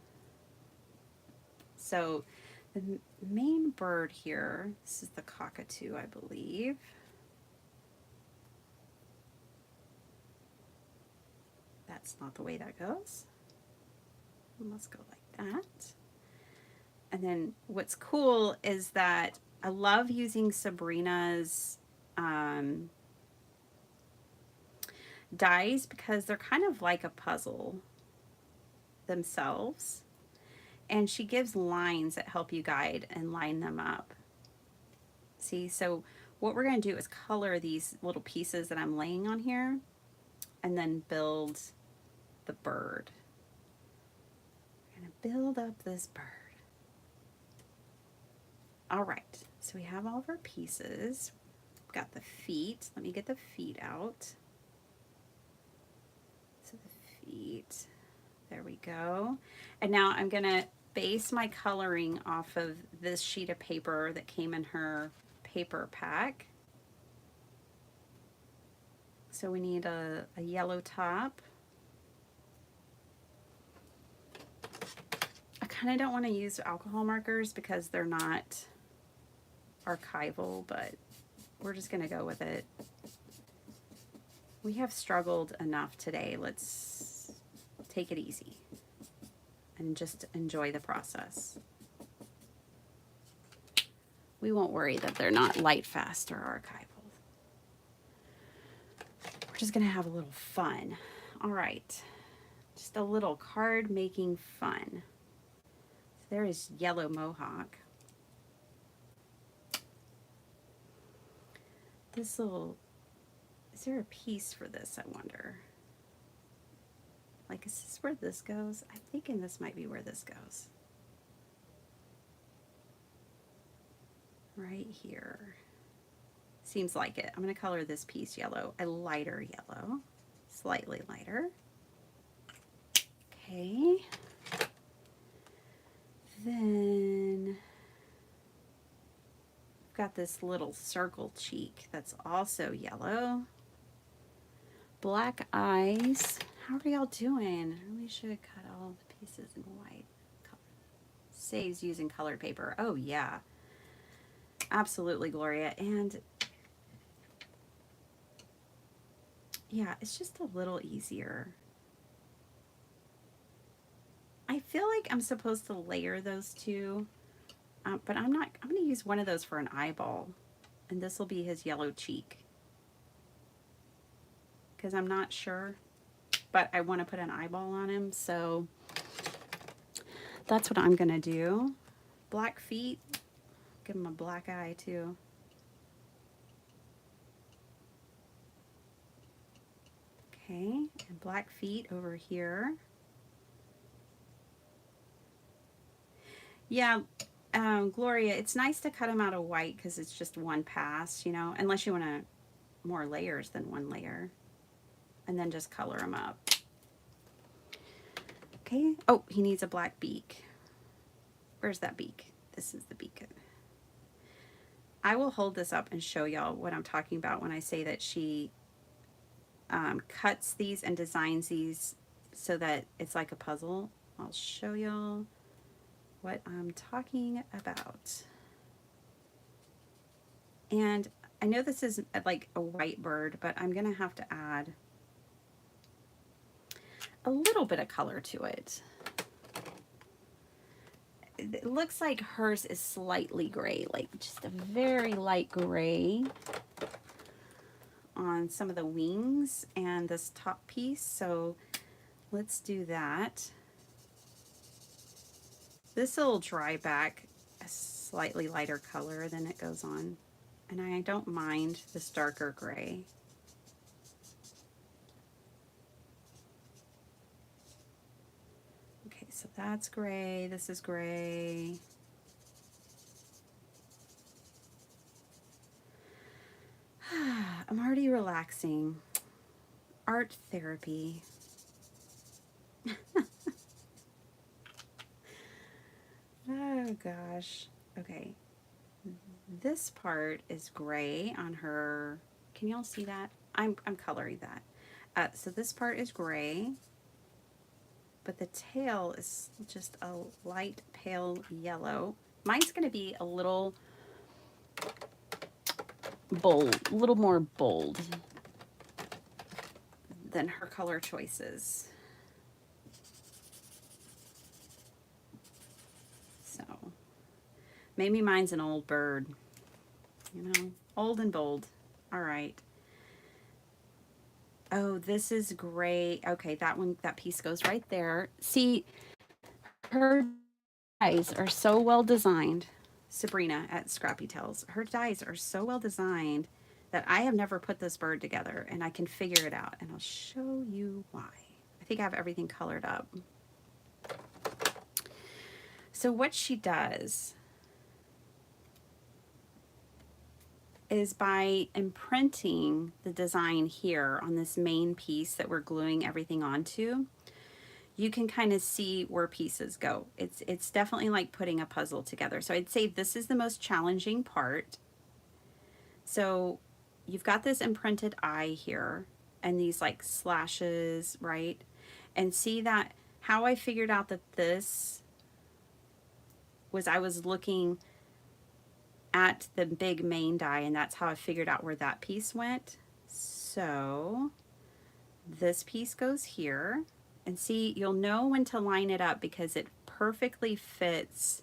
So the main bird here, this is the cockatoo, I believe. That's not the way that goes. Let's go like that. And then what's cool is that I love using Sabrina's dies because they're kind of like a puzzle themselves. And she gives lines that help you guide and line them up. See, so what we're going to do is color these little pieces that I'm laying on here and then build the bird. We're going to build up this bird. All right, so we have all of our pieces. We've got the feet. Let me get the feet out. So the feet, there we go. And now I'm gonna base my coloring off of this sheet of paper that came in her paper pack. So we need a yellow top. I kind of don't want to use alcohol markers because they're not archival, but we're just going to go with it. We have struggled enough today. Let's take it easy and just enjoy the process. We won't worry that they're not light fast or archival. We're just going to have a little fun. All right, just a little card making fun. So there is yellow mohawk. This little, is there a piece for this, I wonder? Like, is this where this goes? I'm thinking this might be where this goes. Right here. Seems like it. I'm going to color this piece yellow, a lighter yellow, slightly lighter. Okay. Then got this little circle cheek that's also yellow. Black eyes. How are y'all doing? I really should have cut all the pieces in white. Saves using colored paper. Oh yeah. Absolutely, Gloria. And yeah, it's just a little easier. I feel like I'm supposed to layer those two. But I'm not, I'm going to use one of those for an eyeball. And this will be his yellow cheek. Because I'm not sure. But I want to put an eyeball on him. So that's what I'm going to do. Black feet. Give him a black eye too. Okay. And black feet over here. Yeah. Gloria, it's nice to cut them out of white because it's just one pass, you know, unless you want more layers than one layer. And then just color them up. Okay. Oh, he needs a black beak. Where's that beak? This is the beak. I will hold this up and show y'all what I'm talking about when I say that she cuts these and designs these so that it's like a puzzle I'll show y'all what I'm talking about. And I know this is like a white bird, but I'm gonna have to add a little bit of color to it. It looks like hers is slightly gray, like just a very light gray on some of the wings and this top piece. So let's do that. This will dry back a slightly lighter color than it goes on. And I don't mind this darker gray. Okay, so that's gray, this is gray. I'm already relaxing. Art therapy. Oh gosh. Okay. This part is gray on her. Can y'all see that? I'm coloring that. So this part is gray, but the tail is just a light pale yellow. Mine's going to be a little bold, a little more bold than her color choices. So maybe mine's an old bird, you know, old and bold. All right. Oh, this is gray. Okay, that one, that piece goes right there. See, her dies are so well designed. Sabrina at Scrappy Tales, her dies are so well designed that I have never put this bird together, and I can figure it out, and I'll show you why. I think I have everything colored up. So what she does is by imprinting the design here on this main piece that we're gluing everything onto, you can kind of see where pieces go. It's definitely like putting a puzzle together. So I'd say this is the most challenging part. So you've got this imprinted eye here and these like slashes, right? And see that how I figured out that this was, I was looking at the big main die, and that's how I figured out where that piece went. So this piece goes here, and see, you'll know when to line it up because it perfectly fits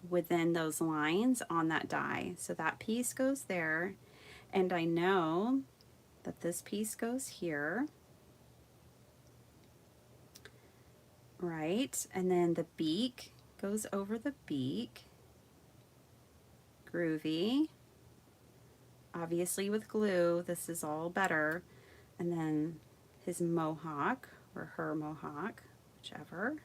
within those lines on that die. So that piece goes there, and I know that this piece goes here, right? And then the beak goes over the beak. Groovy. Obviously with glue, this is all better. And then his mohawk, or her mohawk, whichever.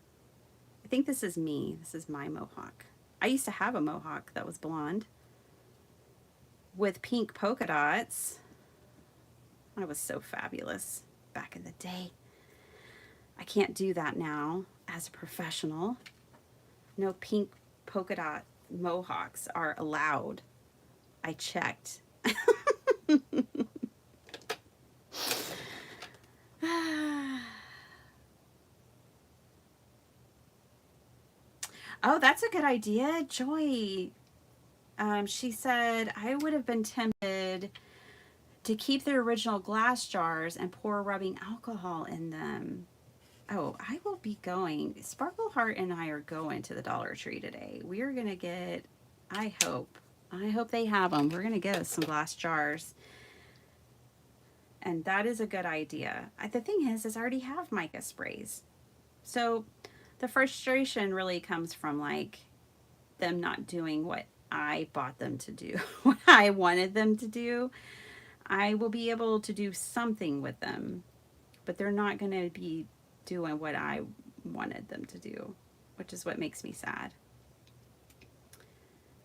I think this is me. This is my mohawk. I used to have a mohawk that was blonde with pink polka dots. I was so fabulous back in the day. I can't do that now as a professional. No pink polka dot mohawks are allowed. I checked. Oh, that's a good idea. Joy, she said, I would have been tempted to keep the original glass jars and pour rubbing alcohol in them. Oh, I will be going. Sparkle Heart and I are going to the Dollar Tree today. We are going to get, I hope they have them. We're going to get us some glass jars. And that is a good idea. The thing is I already have mica sprays. So the frustration really comes from like them not doing what I bought them to do, what I wanted them to do. I will be able to do something with them, but they're not going to be doing what I wanted them to do, which is what makes me sad.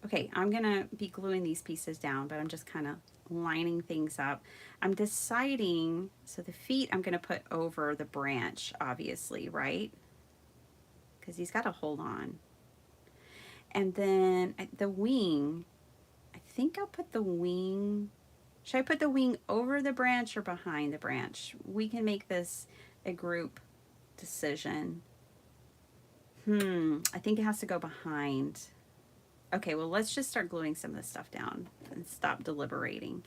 Okay, I'm gonna be gluing these pieces down, but I'm just kind of lining things up. I'm deciding, so the feet I'm gonna put over the branch, obviously, right? Because he's got to hold on. And then the wing, I think I'll put the wing, should I put the wing over the branch or behind the branch? We can make this a group decision. I think it has to go behind. Okay, well, let's just start gluing some of this stuff down and stop deliberating.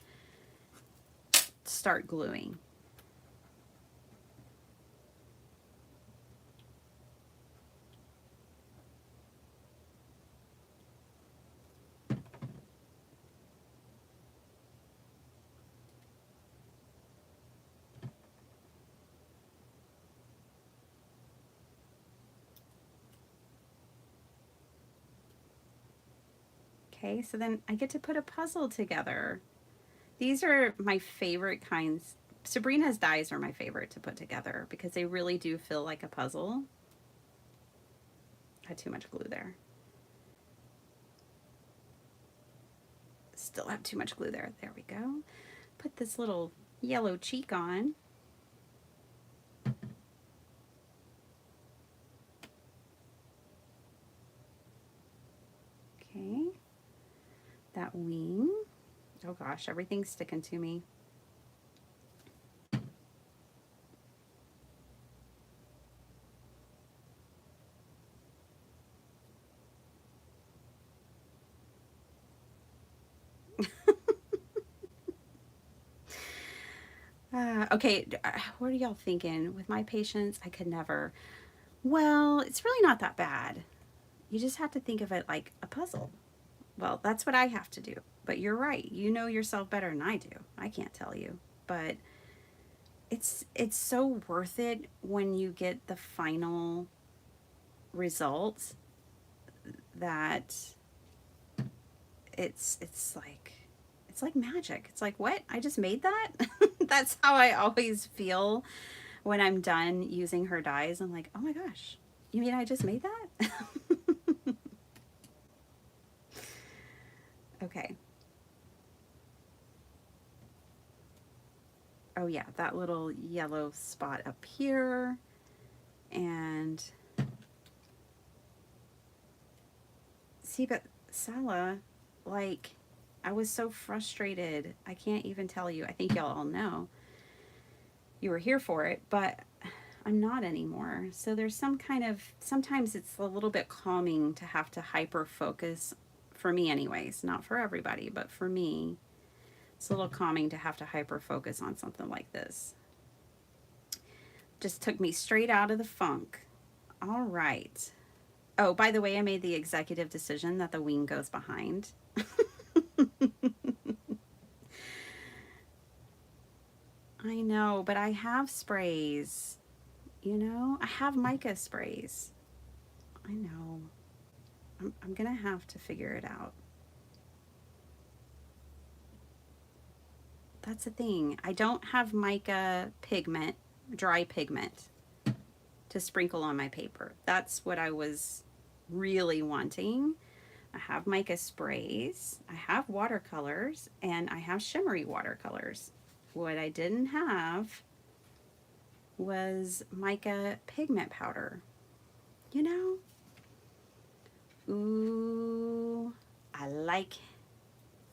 Start gluing. Okay, so then I get to put a puzzle together. These are my favorite kinds. Sabrina's dies are my favorite to put together because they really do feel like a puzzle. I had too much glue there. Still have too much glue there. There we go. Put this little yellow cheek on. Okay. That wing. Oh gosh, everything's sticking to me. Okay, what are y'all thinking? With my patients, I could never. Well, it's really not that bad. You just have to think of it like a puzzle. Well, that's what I have to do. But you're right. You know yourself better than I do. I can't tell you. But it's so worth it when you get the final results that it's like magic. It's like, what? I just made that? That's how I always feel when I'm done using her dyes. I'm like, oh my gosh, you mean I just made that? Okay. Oh yeah, that little yellow spot up here. And see, but Sala, like, I was so frustrated. I can't even tell you. I think y'all all know. You were here for it, but I'm not anymore. So there's some kind of, sometimes it's a little bit calming to have to hyper focus, for me anyways, not for everybody, but for me, it's a little calming to have to hyper focus on something like this. Just took me straight out of the funk. All right. Oh, by the way, I made the executive decision that the wing goes behind. I know, but I have sprays. You know, I have mica sprays. I know. I'm gonna have to figure it out. That's the thing. I don't have mica pigment, dry pigment, to sprinkle on my paper. That's what I was really wanting. I have mica sprays, I have watercolors, and I have shimmery watercolors. What I didn't have was mica pigment powder. You know? Ooh, I like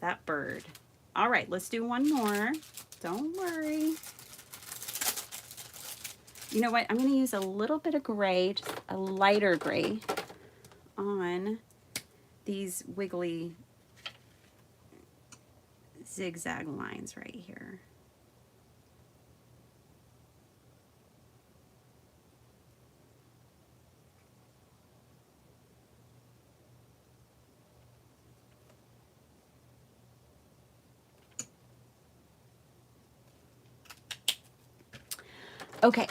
that bird. All right, let's do one more. Don't worry. You know what? I'm going to use a little bit of gray, just a lighter gray, on these wiggly zigzag lines right here. Okay.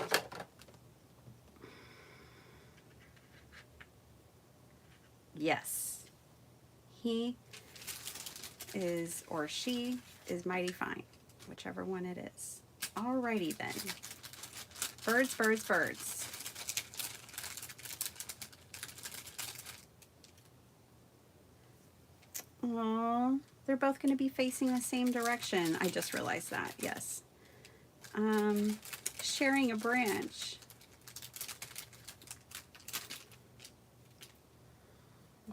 Yes. He is, or she is mighty fine, whichever one it is. Alrighty then. Birds, birds, birds. Aw, they're both going to be facing the same direction. I just realized that, yes. Sharing a branch.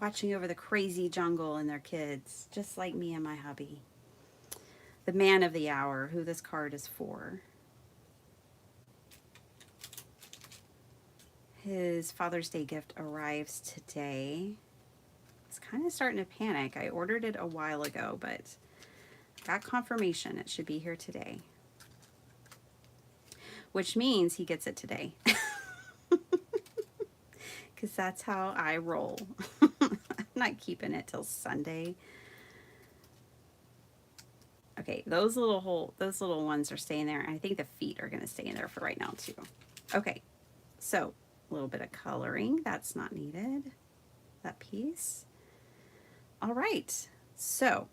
Watching over the crazy jungle and their kids, just like me and my hubby. The man of the hour, who this card is for. his Father's Day gift arrives today. It's kind of starting to panic. I ordered it a while ago, but got confirmation it should be here today. Which means he gets it today. Because that's how I roll. I'm not keeping it till Sunday. Okay, those little ones are staying there. I think the feet are going to stay in there for right now too. Okay, so a little bit of coloring. That's not needed. That piece. All right, so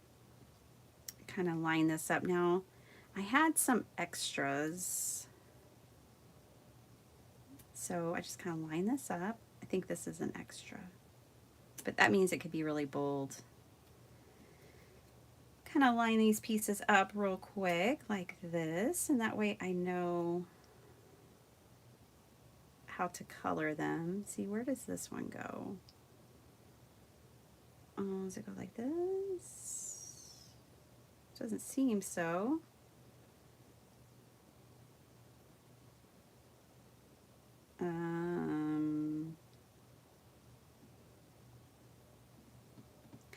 kind of line this up now. I had some extras, so I just kind of line this up. I think this is an extra, but that means it could be really bold. Kind of line these pieces up real quick like this, and that way I know how to color them. See, where does this one go? Oh, does it go like this? Doesn't seem so.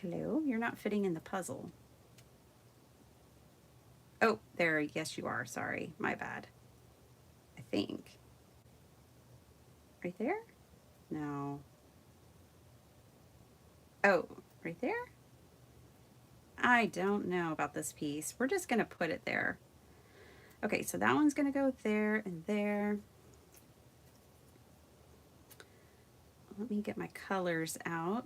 Hello, you're not fitting in the puzzle. Oh, there, yes you are, sorry, my bad. I think. Right there? No. Oh, right there? I don't know about this piece. We're just gonna put it there. Okay, so that one's gonna go there and there. Let me get my colors out.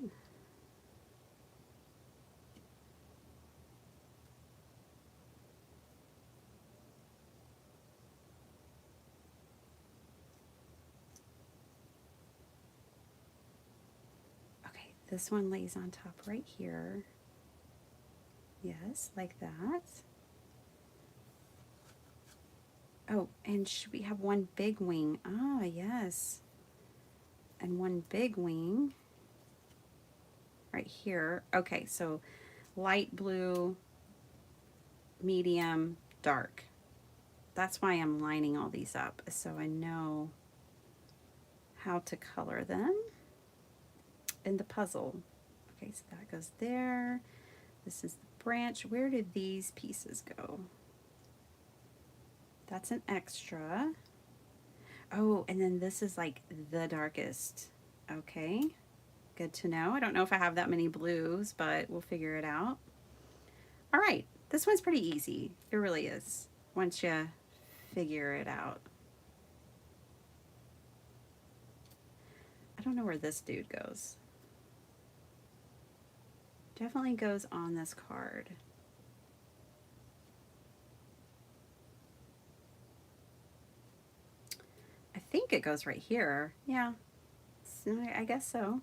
Okay, this one lays on top right here. Yes, like that. Oh, and should we have one big wing? Ah, yes. And one big wing right here. Okay, so light blue, medium, dark. That's why I'm lining all these up, so I know how to color them in the puzzle. Okay, so that goes there. This is the branch. Where did these pieces go? That's an extra. Oh, and then this is like the darkest. Okay, good to know. I don't know if I have that many blues, but we'll figure it out. All right, this one's pretty easy. It really is, once you figure it out. I don't know where this dude goes. Definitely goes on this card. I think it goes right here. Yeah, so I guess so.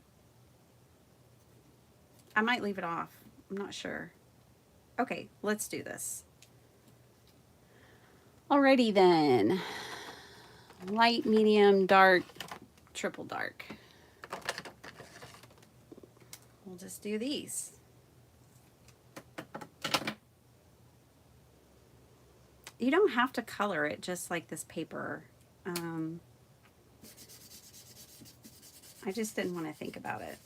I might leave it off. I'm not sure. Okay, let's do this. Alrighty then. Light, medium, dark, triple dark. We'll just do these. You don't have to color it just like this paper. I just didn't want to think about it.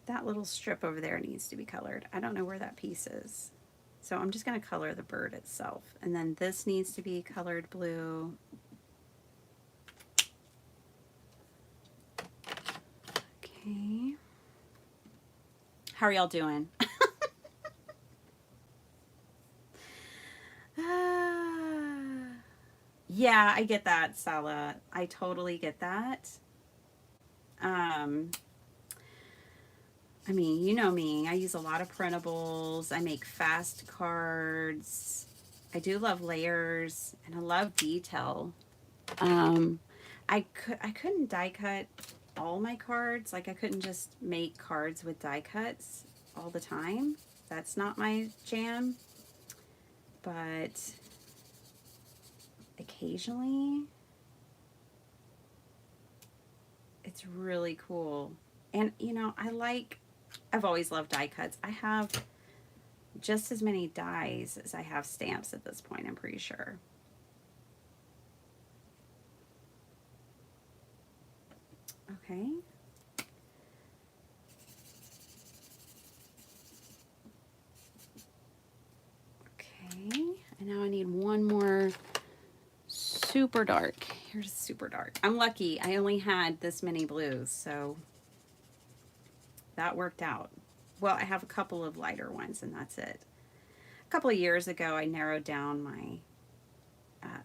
That little strip over there needs to be colored. I don't know where that piece is. So I'm just going to color the bird itself. And then this needs to be colored blue. Okay. How are y'all doing? Yeah, I get that, Sala. I totally get that. I mean, you know me. I use a lot of printables. I make fast cards. I do love layers, and I love detail. I couldn't die cut all my cards. Like, I couldn't just make cards with die cuts all the time. That's not my jam. But occasionally, it's really cool. And, you know, I've always loved die cuts. I have just as many dies as I have stamps at this point, I'm pretty sure. Okay. Okay, and now I need one more super dark. Here's super dark. I'm lucky. I only had this many blues, so that worked out. Well, I have a couple of lighter ones, and that's it. A couple of years ago, I narrowed down my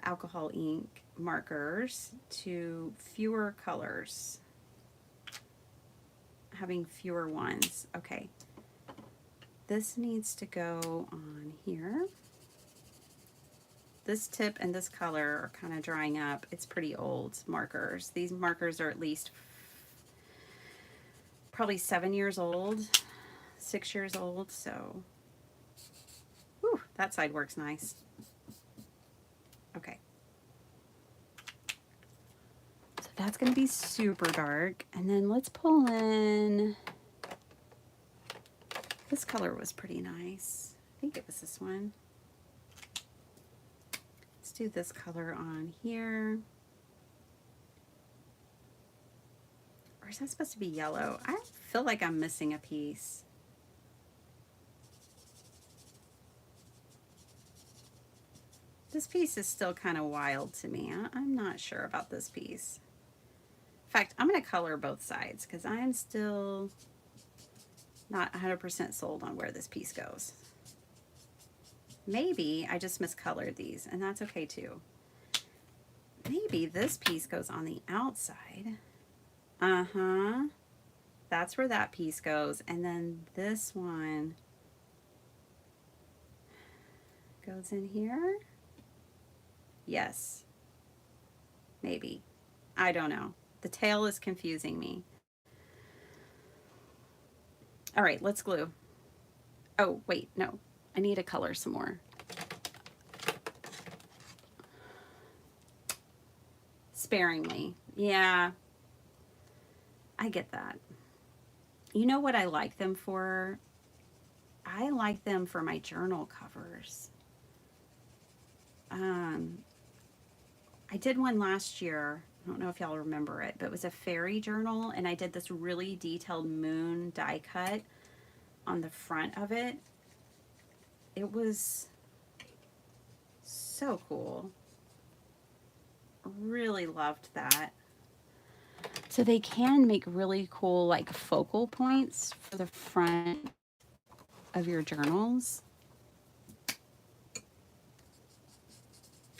alcohol ink markers to fewer colors, having fewer ones. Okay, this needs to go on here. This tip and this color are kind of drying up. It's pretty old markers. These markers are at least probably 7 years old, 6 years old, so whew, that side works nice. Okay. So that's going to be super dark. And then let's pull in, this color was pretty nice. I think it was this one. Let's do this color on here. Or is that supposed to be yellow? I feel like I'm missing a piece. This piece is still kind of wild to me. I'm not sure about this piece. In fact, I'm going to color both sides because I'm still not 100% sold on where this piece goes. Maybe I just miscolored these, and that's okay too. Maybe this piece goes on the outside. Uh-huh. That's where that piece goes. And then this one goes in here. Yes. Maybe. I don't know. The tail is confusing me. All right, let's glue. Oh, wait, no. I need to color some more. Sparingly. Yeah. I get that. You know what I like them for? I like them for my journal covers. I did one last year. I don't know if y'all remember it, but it was a fairy journal, and I did this really detailed moon die cut on the front of it. It was so cool. Really loved that. So they can make really cool like focal points for the front of your journals.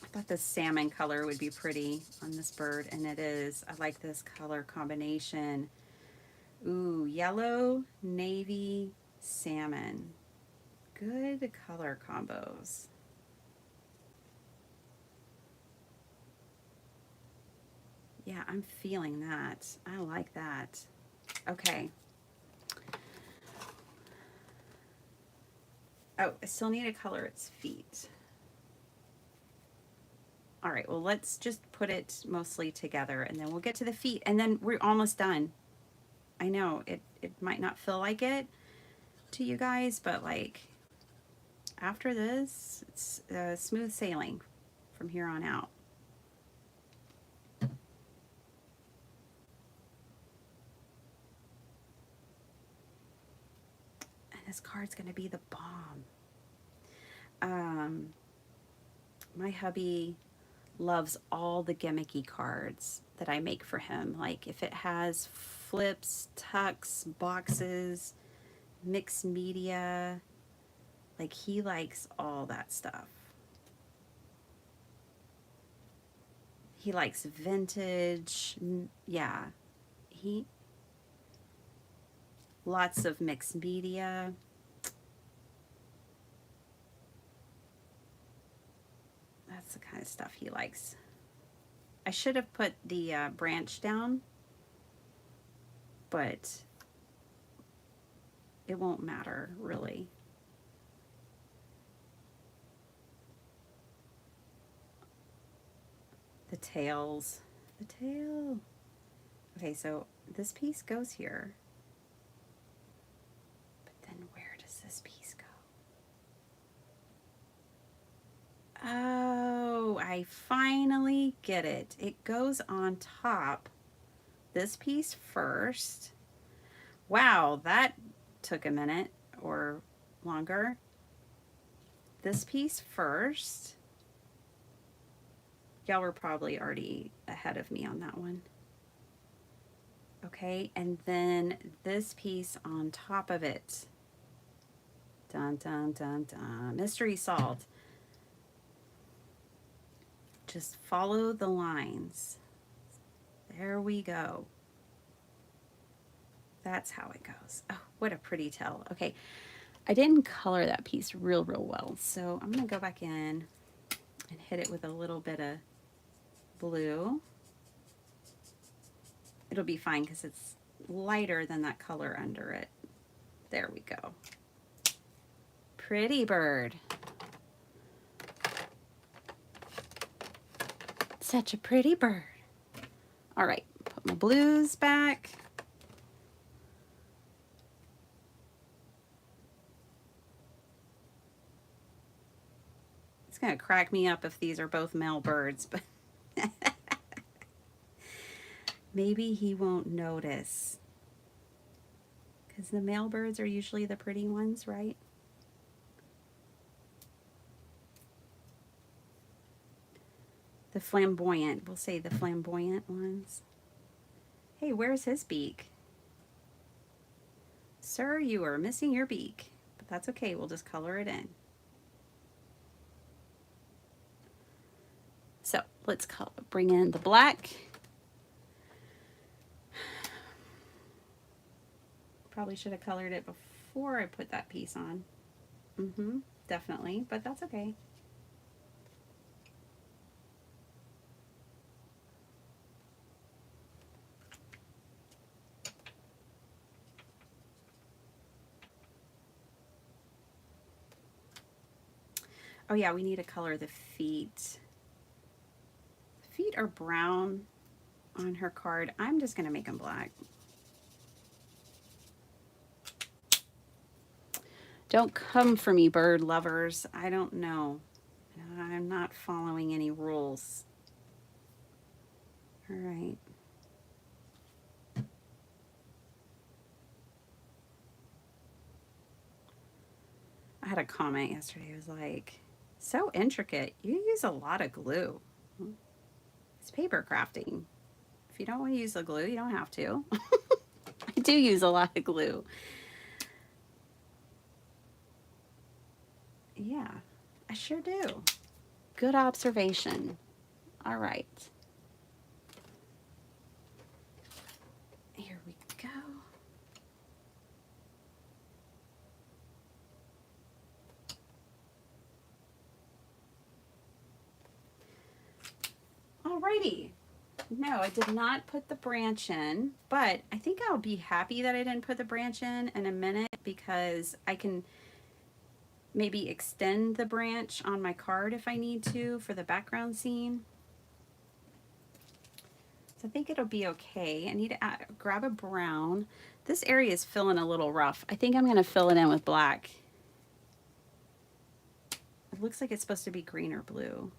I thought this salmon color would be pretty on this bird, and it is. I like this color combination. Ooh, yellow, navy, salmon. Good color combos. Yeah, I'm feeling that. I like that. Okay. Oh, I still need to color its feet. All right, well, let's just put it mostly together, and then we'll get to the feet, and then we're almost done. I know it might not feel like it to you guys, but like after this, it's smooth sailing from here on out. And this card's gonna be the bomb. My hubby loves all the gimmicky cards that I make for him. Like if it has flips, tucks, boxes, mixed media, like he likes all that stuff. He likes vintage. Yeah, lots of mixed media. That's the kind of stuff he likes. I should have put the branch down, but it won't matter really. The tails, the tail. Okay, so this piece goes here, but then where does this piece go? Oh, I finally get it. It goes on top. This piece first. Wow, that took a minute or longer. This piece first. Y'all were probably already ahead of me on that one. Okay, and then this piece on top of it. Dun, dun, dun, dun. Mystery salt. Just follow the lines. There we go. That's how it goes. Oh, what a pretty tell. Okay, I didn't color that piece real well, so I'm going to go back in and hit it with a little bit of blue. It'll be fine because it's lighter than that color under it. There we go. Pretty bird. Such a pretty bird. All right, put my blues back. It's gonna crack me up if these are both male birds, but maybe he won't notice. Because the male birds are usually the pretty ones, right? The flamboyant, we'll say the flamboyant ones. Hey, where's his beak? Sir, you are missing your beak, but that's okay, we'll just color it in. So let's bring in the black. Probably should have colored it before I put that piece on. Definitely, but that's okay. Oh yeah, we need to color the feet. The feet are brown on her card. I'm just gonna make them black. Don't come for me, bird lovers. I don't know. I'm not following any rules. All right. I had a comment yesterday. It was like, so intricate. You use a lot of glue. It's paper crafting. If you don't want to use the glue, you don't have to. I do use a lot of glue. Yeah, I sure do. Good observation. All right. Here we go. Alrighty. No, I did not put the branch in, but I think I'll be happy that I didn't put the branch in a minute because I can maybe extend the branch on my card if I need to for the background scene. So I think it'll be okay. I need to grab a brown. This area is feeling a little rough. I think I'm going to fill it in with black. It looks like it's supposed to be green or blue,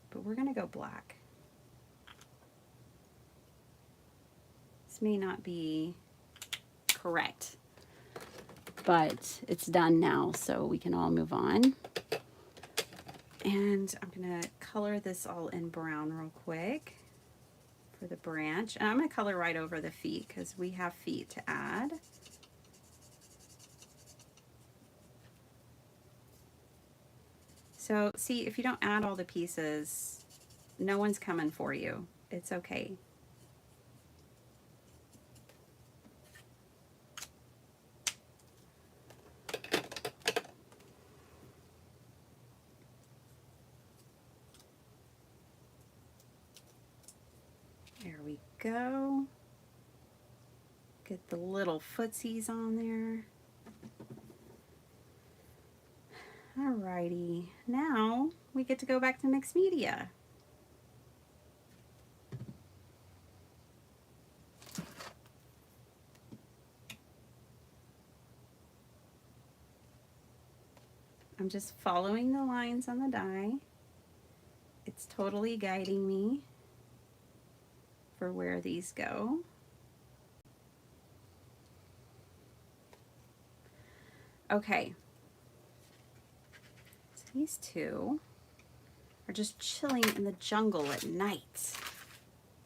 but we're going to go black. This may not be correct, but it's done now, so we can all move on. And I'm going to color this all in brown real quick for the branch. And I'm going to color right over the feet because we have feet to add. So see, if you don't add all the pieces, no one's coming for you. It's okay. There we go. Get the little footsies on there. Alrighty, now we get to go back to mixed media. I'm just following the lines on the die. It's totally guiding me for where these go. Okay, so these two are just chilling in the jungle at night.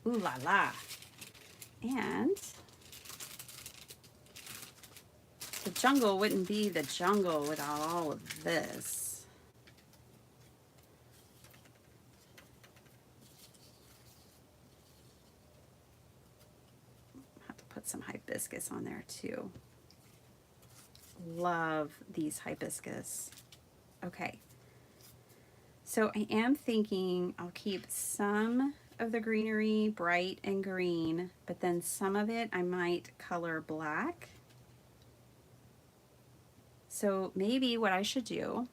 Ooh la la. And the jungle wouldn't be the jungle without all of this. Have to put some hibiscus on there too. Love these hibiscus. Okay. So I am thinking I'll keep some of the greenery bright and green, but then some of it I might color black. So maybe what I should do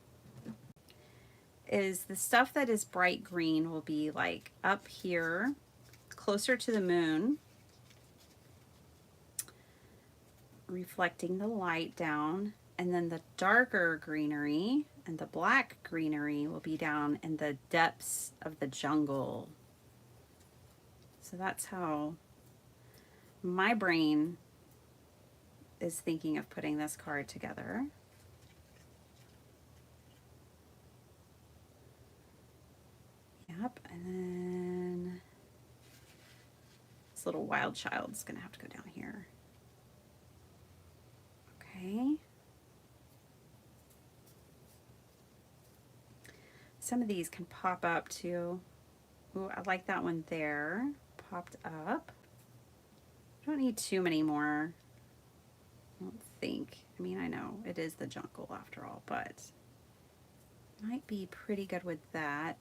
is the stuff that is bright green will be like up here, closer to the moon, reflecting the light down, and then the darker greenery and the black greenery will be down in the depths of the jungle. So that's how my brain is thinking of putting this card together. Yep, and then this little wild child's gonna have to go down here. Okay. Some of these can pop up too. Ooh, I like that one there. Popped up. I don't need too many more. I don't think. I mean, I know it is the jungle after all, but might be pretty good with that.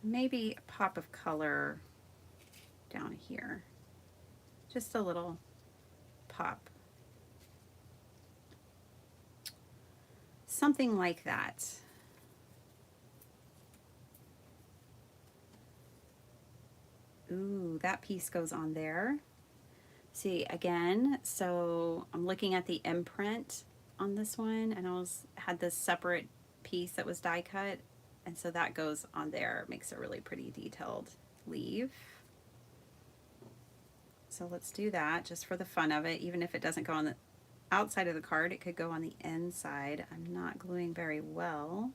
Maybe a pop of color down here. Just a little pop. Something like that. Ooh, that piece goes on there. See, again, so I'm looking at the imprint on this one, and I had this separate piece that was die cut, and so that goes on there. Makes a really pretty detailed leaf. So let's do that just for the fun of it. Even if it doesn't go on the outside of the card, it could go on the inside. I'm not gluing very well.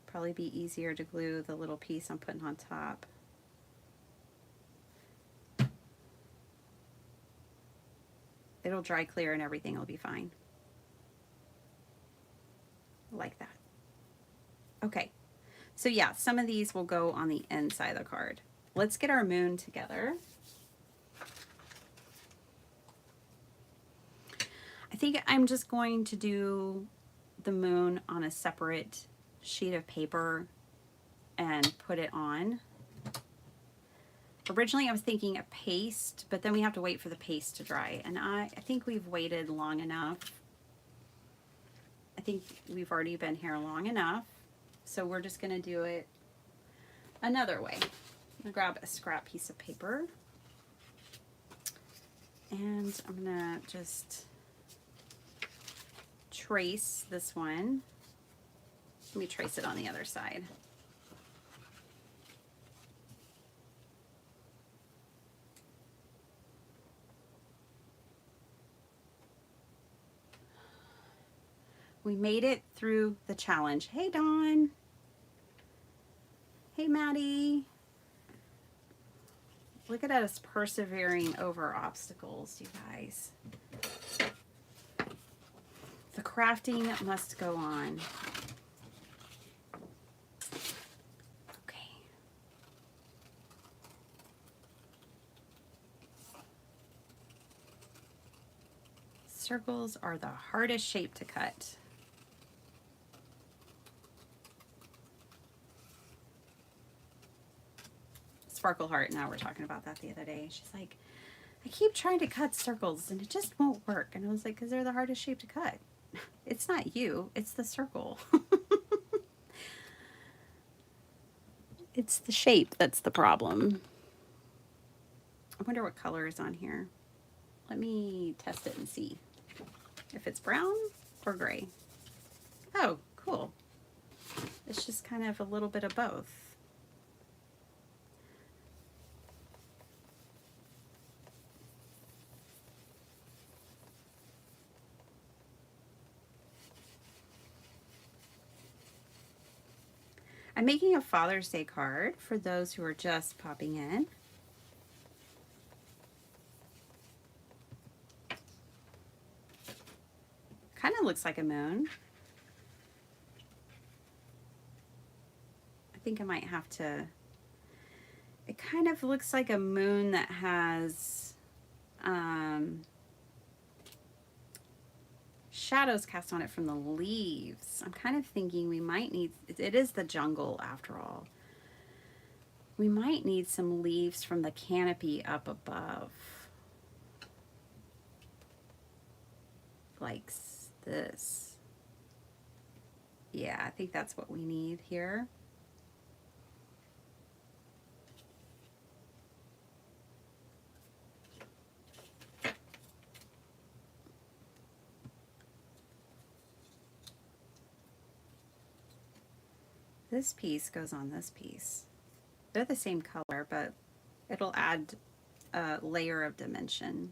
Probably be easier to glue the little piece I'm putting on top. It'll dry clear and everything will be fine. Like that. Okay, so yeah, some of these will go on the inside of the card. Let's get our moon together. I think I'm just going to do the moon on a separate sheet of paper and put it on. Originally I was thinking a paste, but then we have to wait for the paste to dry, and I think we've waited long enough. I think we've already been here long enough, so we're just going to do it another way. I'm going to grab a scrap piece of paper, and I'm going to just trace this one. Let me trace it on the other side. We made it through the challenge. Hey, Dawn. Hey, Maddie. Look at us persevering over obstacles, you guys. The crafting must go on. Okay. Circles are the hardest shape to cut. Sparkle Heart, now we're talking about that the other day. She's like, I keep trying to cut circles and it just won't work. And I was like, because they're the hardest shape to cut. It's not you, it's the circle. It's the shape that's the problem. I wonder what color is on here. Let me test it and see if it's brown or gray. Oh, cool. It's just kind of a little bit of both. I'm making a Father's Day card for those who are just popping in. Kind of looks like a moon. I think I might have to, it kind of looks like a moon that has shadows cast on it from the leaves. I'm kind of thinking we might need, it is the jungle after all. We might need some leaves from the canopy up above. Like this. Yeah, I think that's what we need here. This piece goes on this piece. They're the same color, but it'll add a layer of dimension.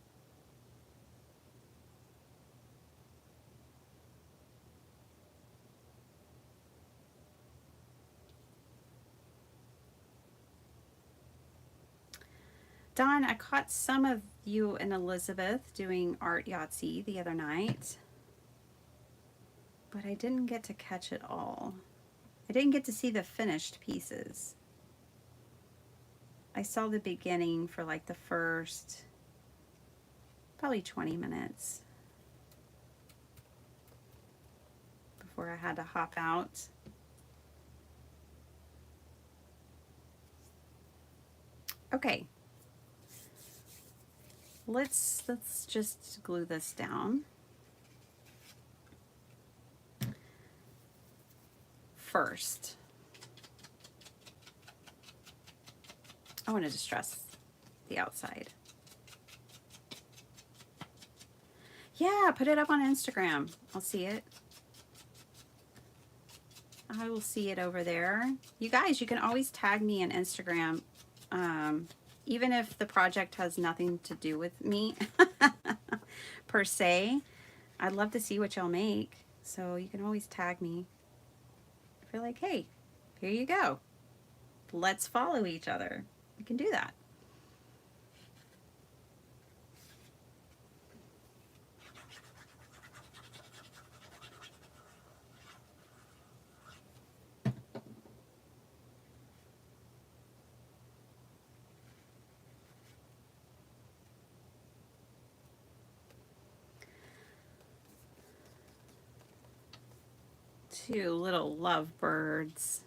Dawn, I caught some of you and Elizabeth doing art Yahtzee the other night, but I didn't get to catch it all. I didn't get to see the finished pieces. I saw the beginning for like the first probably 20 minutes before I had to hop out. Okay. Let's just glue this down. First, I want to distress the outside. Yeah, put it up on Instagram. I'll see it. I will see it over there. You guys, you can always tag me on Instagram, even if the project has nothing to do with me per se. I'd love to see what y'all make. So you can always tag me. If you're like, hey, here you go. Let's follow each other. We can do that. Two little lovebirds.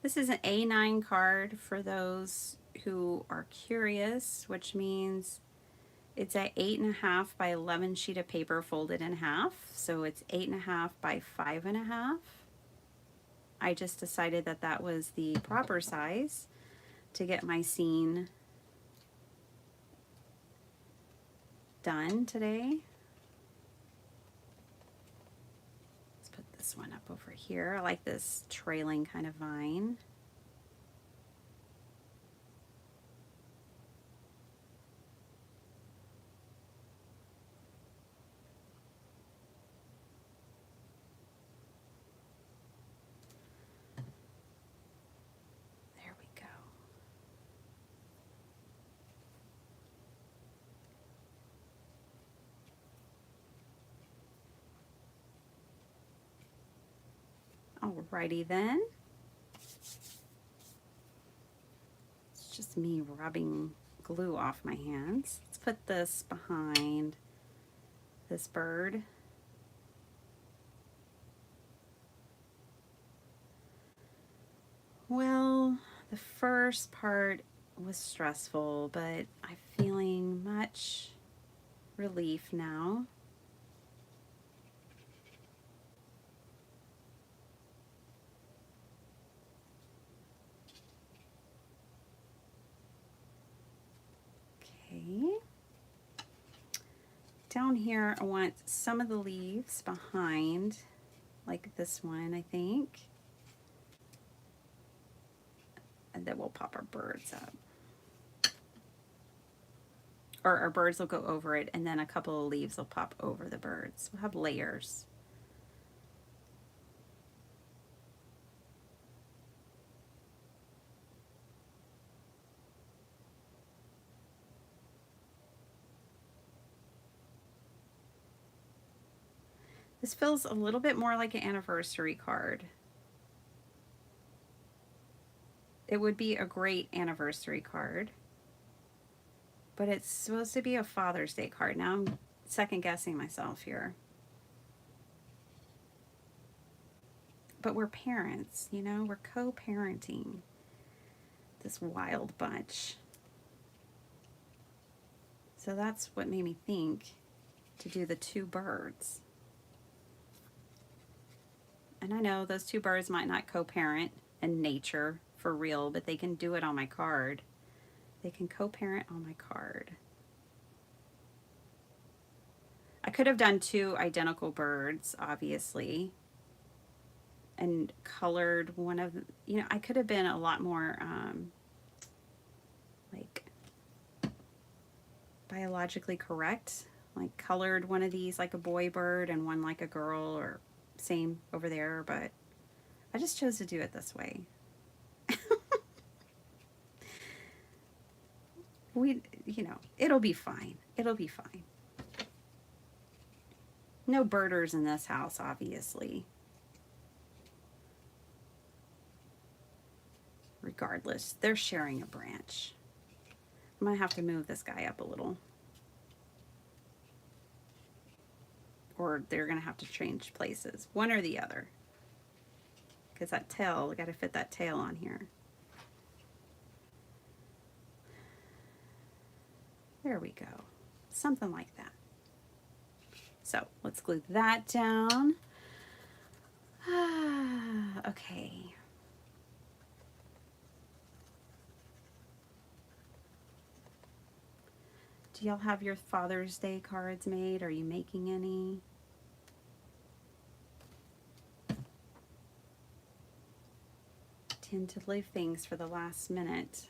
This is an A9 card for those who are curious, which means it's an 8.5 by 11 sheet of paper folded in half. So it's 8.5 by 5.5. I just decided that that was the proper size to get my scene done today. Let's put this one up over here. I like this trailing kind of vine. There we go. Alrighty then. It's just me rubbing glue off my hands. Let's put this behind this bird. Well, The first part was stressful, but I'm feeling much relief now. Okay. Down here, I want some of the leaves behind, like this one, I think. And then we'll pop our birds up. Or our birds will go over it, and then a couple of leaves will pop over the birds. We'll have layers. This feels a little bit more like an anniversary card. It would be a great anniversary card, but it's supposed to be a Father's Day card. Now I'm second guessing myself here. But we're parents, you know, we're co-parenting this wild bunch. So that's what made me think to do the two birds. And I know those two birds might not co-parent in nature for real, but they can do it on my card. They can co-parent on my card. I could have done two identical birds, obviously, and colored one of them. You know, I could have been a lot more like biologically correct, like colored one of these like a boy bird and one like a girl, or same over there, but I just chose to do it this way. You know, it'll be fine. It'll be fine. No birders in this house, obviously. Regardless, they're sharing a branch. I might have to move this guy up a little. Or they're going to have to change places. One or the other. Because that tail, I got to fit that tail on here. There we go. Something like that. So let's glue that down. Okay. Do y'all have your Father's Day cards made? Are you making any? Tend to leave things for the last minute,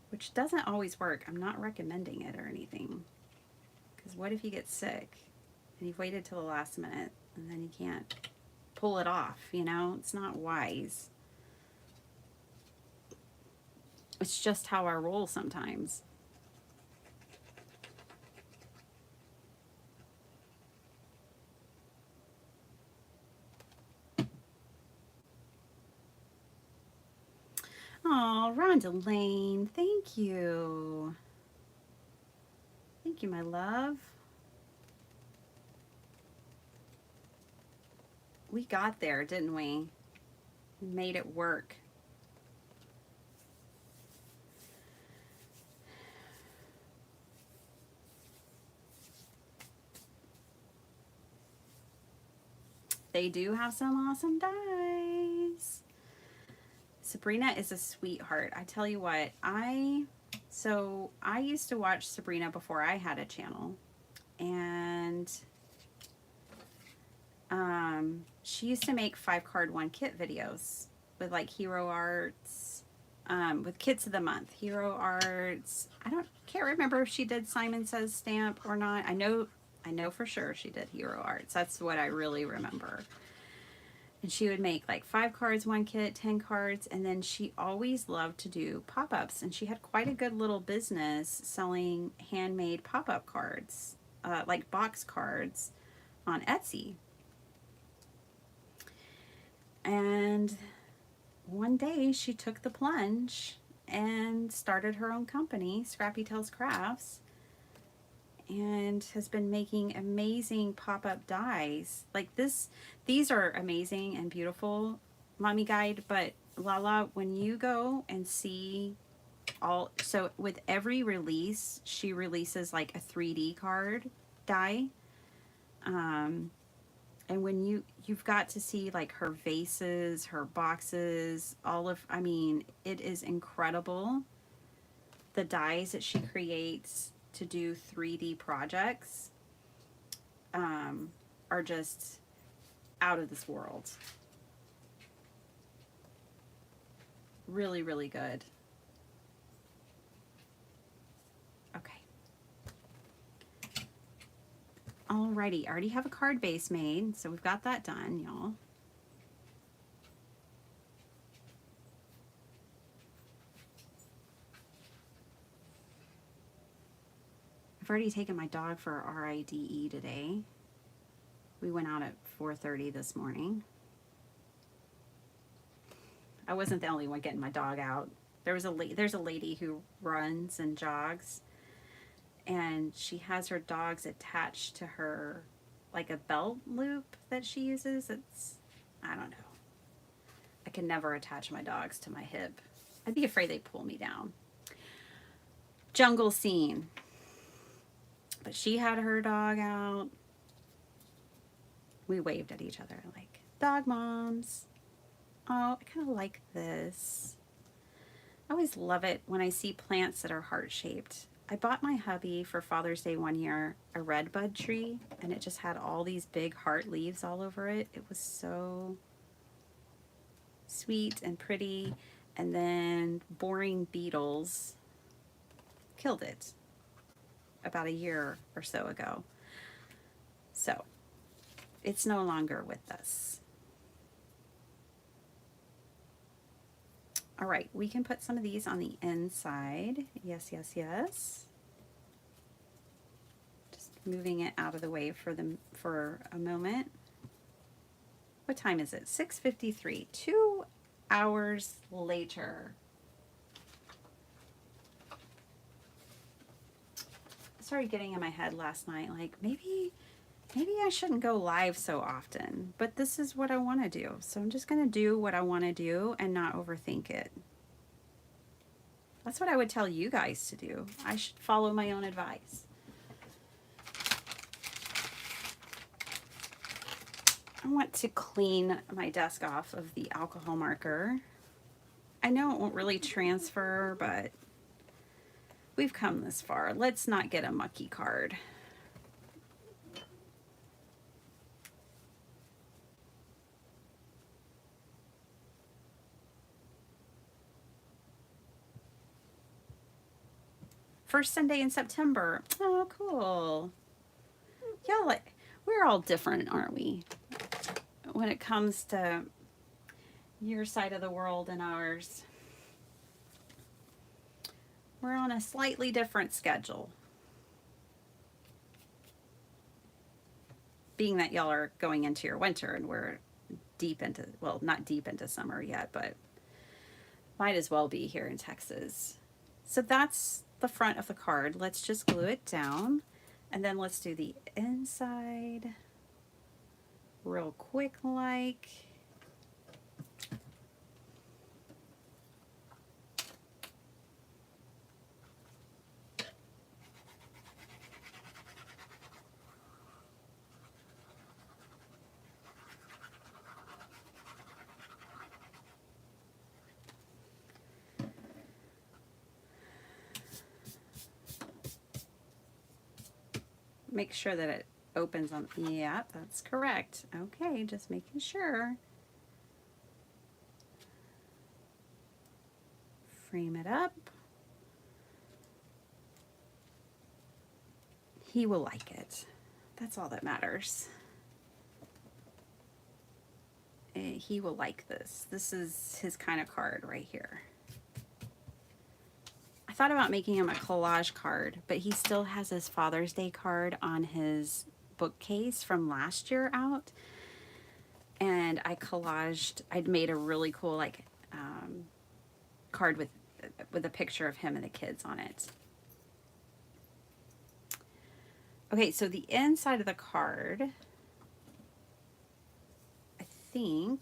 which doesn't always work. I'm not recommending it or anything, because what if you get sick and you've waited till the last minute and then you can't pull it off, you know? It's not wise. It's just how I roll sometimes. Oh, Rhonda Lane, thank you. Thank you, my love. We got there, didn't we? We made it work. They do have some awesome dies. Sabrina is a sweetheart. I tell you what, I used to watch Sabrina before I had a channel, and she used to make 5-card 1-kit videos with like Hero Arts, with Kits of the Month, Hero Arts. Can't remember if she did Simon Says Stamp or not. I know for sure she did Hero Arts. That's what I really remember. And she would make like 5 cards, 1 kit, 10 cards, and then she always loved to do pop-ups. And she had quite a good little business selling handmade pop-up cards, like box cards on Etsy. And one day she took the plunge and started her own company, Scrappy Tales Crafts. and has been making amazing pop-up dies. Like this, these are amazing and beautiful, Mommy Guide, but Lala, when you go and see all, so with every release, she releases like a 3D card die. And when you've got to see like her vases, her boxes, all of, I mean, it is incredible. The dies that she creates to do 3D projects are just out of this world. Really, really good. Okay. Alrighty, I already have a card base made, so we've got that done, y'all. I've already taken my dog for RIDE today. We went out at 4:30 this morning. I wasn't the only one getting my dog out. There's a lady who runs and jogs, and she has her dogs attached to her, like a belt loop that she uses. It's, I don't know. I can never attach my dogs to my hip. I'd be afraid they'd pull me down. Jungle scene. But she had her dog out. We waved at each other like, dog moms. Oh, I kind of like this. I always love it when I see plants that are heart-shaped. I bought my hubby for Father's Day one year a red bud tree, and it just had all these big heart leaves all over it. It was so sweet and pretty. And then boring beetles killed it about a year or so ago. So it's no longer with us. All right, we can put some of these on the inside. Yes, yes, yes. Just moving it out of the way for a moment. What time is it? 6:53. 2 hours later. I started getting in my head last night, like maybe I shouldn't go live so often, but this is what I want to do. So I'm just going to do what I want to do and not overthink it. That's what I would tell you guys to do. I should follow my own advice. I want to clean my desk off of the alcohol marker. I know it won't really transfer, but we've come this far. Let's not get a mucky card. First Sunday in September. Oh, cool. Yeah, like, we're all different, aren't we? When it comes to your side of the world and ours. We're on a slightly different schedule. Being that y'all are going into your winter and we're deep into, well, not deep into summer yet, but might as well be here in Texas. So that's the front of the card. Let's just glue it down, and then let's do the inside real quick like. Make sure that it opens on, yeah, that's correct. Okay, just making sure. Frame it up. He will like it. That's all that matters. He will like this. This is his kind of card right here. I thought about making him a collage card, but he still has his Father's Day card on his bookcase from last year out. And I'd made a really cool like card with a picture of him and the kids on it. Okay, so the inside of the card, I think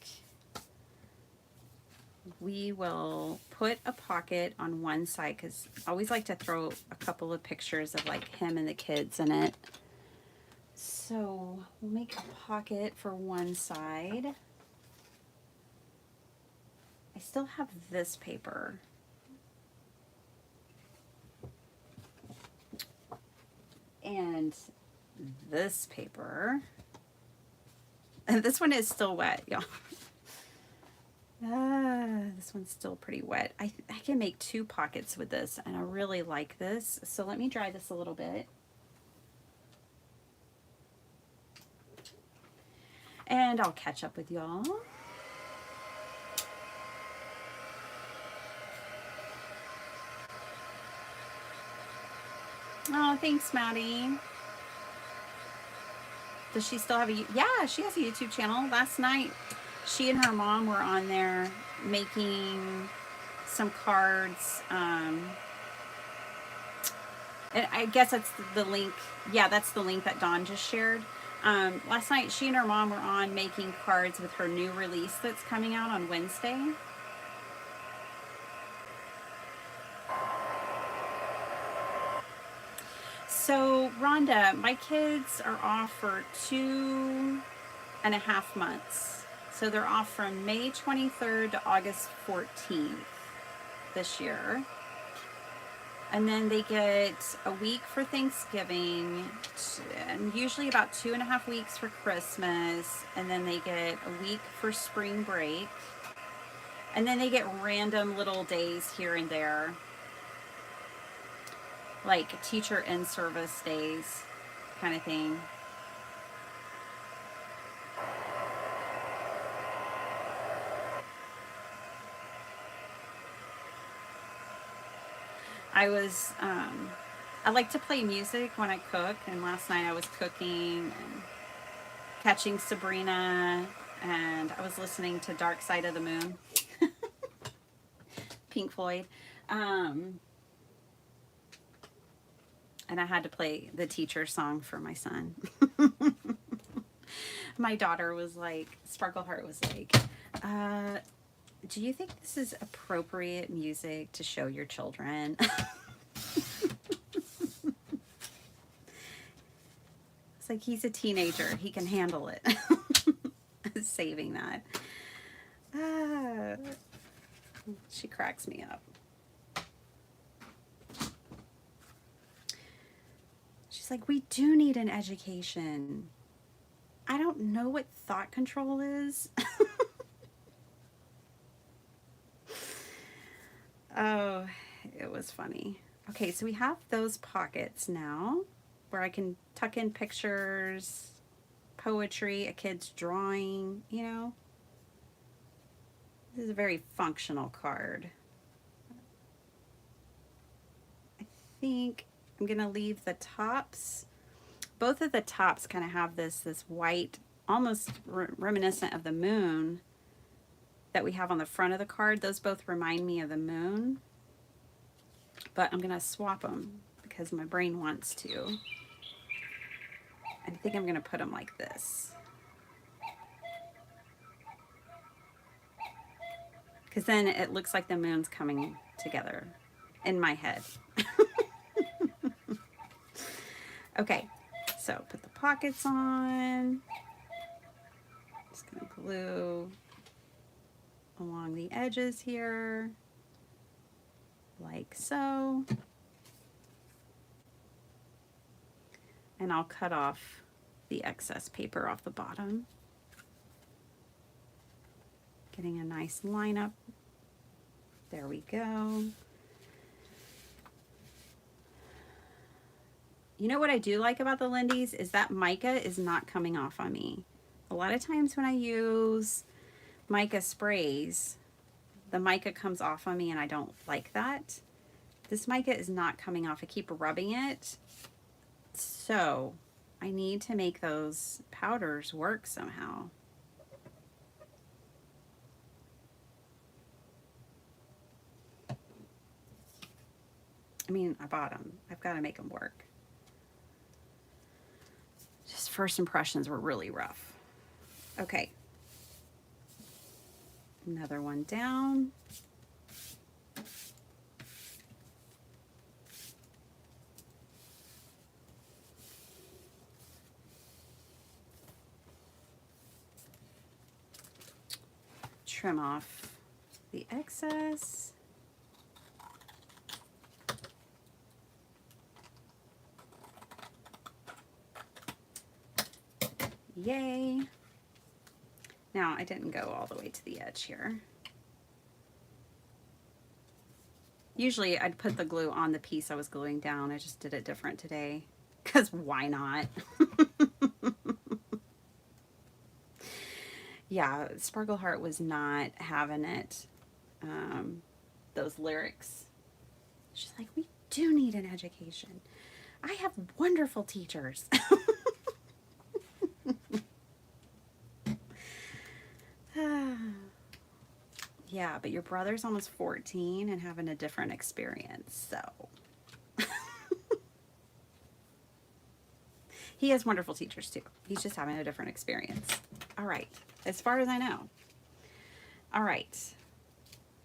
we will put a pocket on one side because I always like to throw a couple of pictures of like him and the kids in it. So we'll make a pocket for one side. I still have this paper. And this paper. And this one is still wet, y'all. This one's still pretty wet. I can make 2 pockets with this, and I really like this. So let me dry this a little bit. And I'll catch up with y'all. Oh, thanks, Maddie. Does she still have a... Yeah, she has a YouTube channel. Last night, she and her mom were on there making some cards. And I guess that's the link. Yeah, that's the link that Dawn just shared. Last night, she and her mom were on making cards with her new release that's coming out on Wednesday. So, Rhonda, my kids are off for 2.5 months. So they're off from May 23rd to August 14th this year. And then they get a week for Thanksgiving, and usually about 2.5 weeks for Christmas. And then they get a week for spring break. And then they get random little days here and there, like teacher in-service days kind of thing. I like to play music when I cook, and last night I was cooking and catching Sabrina, and I was listening to Dark Side of the Moon, Pink Floyd, and I had to play the teacher song for my son. My daughter was like, Sparkleheart was like, do you think this is appropriate music to show your children? It's like, he's a teenager. He can handle it. Saving that. She cracks me up. She's like, we do need an education. I don't know what thought control is. Oh, it was funny. Okay, so we have those pockets now where I can tuck in pictures, poetry, a kid's drawing, you know. This is a very functional card. I think I'm going to leave the tops. Both of the tops kind of have this white, almost reminiscent of the moon that we have on the front of the card. Those both remind me of the moon, but I'm gonna swap them because my brain wants to. I think I'm gonna put them like this, because then it looks like the moon's coming together in my head. Okay, so put the pockets on. Just gonna glue along the edges here, like so. And I'll cut off the excess paper off the bottom. Getting a nice lineup. There we go. You know what I do like about the Lindy's is that mica is not coming off on me. A lot of times when I use mica sprays, the mica comes off on me and I don't like that. This mica is not coming off. I keep rubbing it. So I need to make those powders work somehow. I mean, I bought them. I've got to make them work. first impressions were really rough. Okay. Another one down. Trim off the excess. Yay. Now, I didn't go all the way to the edge here. Usually I'd put the glue on the piece I was gluing down. I just did it different today, because why not? Yeah, Sparkle Heart was not having it. Those lyrics. She's like, we do need an education. I have wonderful teachers. Yeah, but your brother's almost 14 and having a different experience, so. He has wonderful teachers too. He's just having a different experience. All right, as far as I know. All right,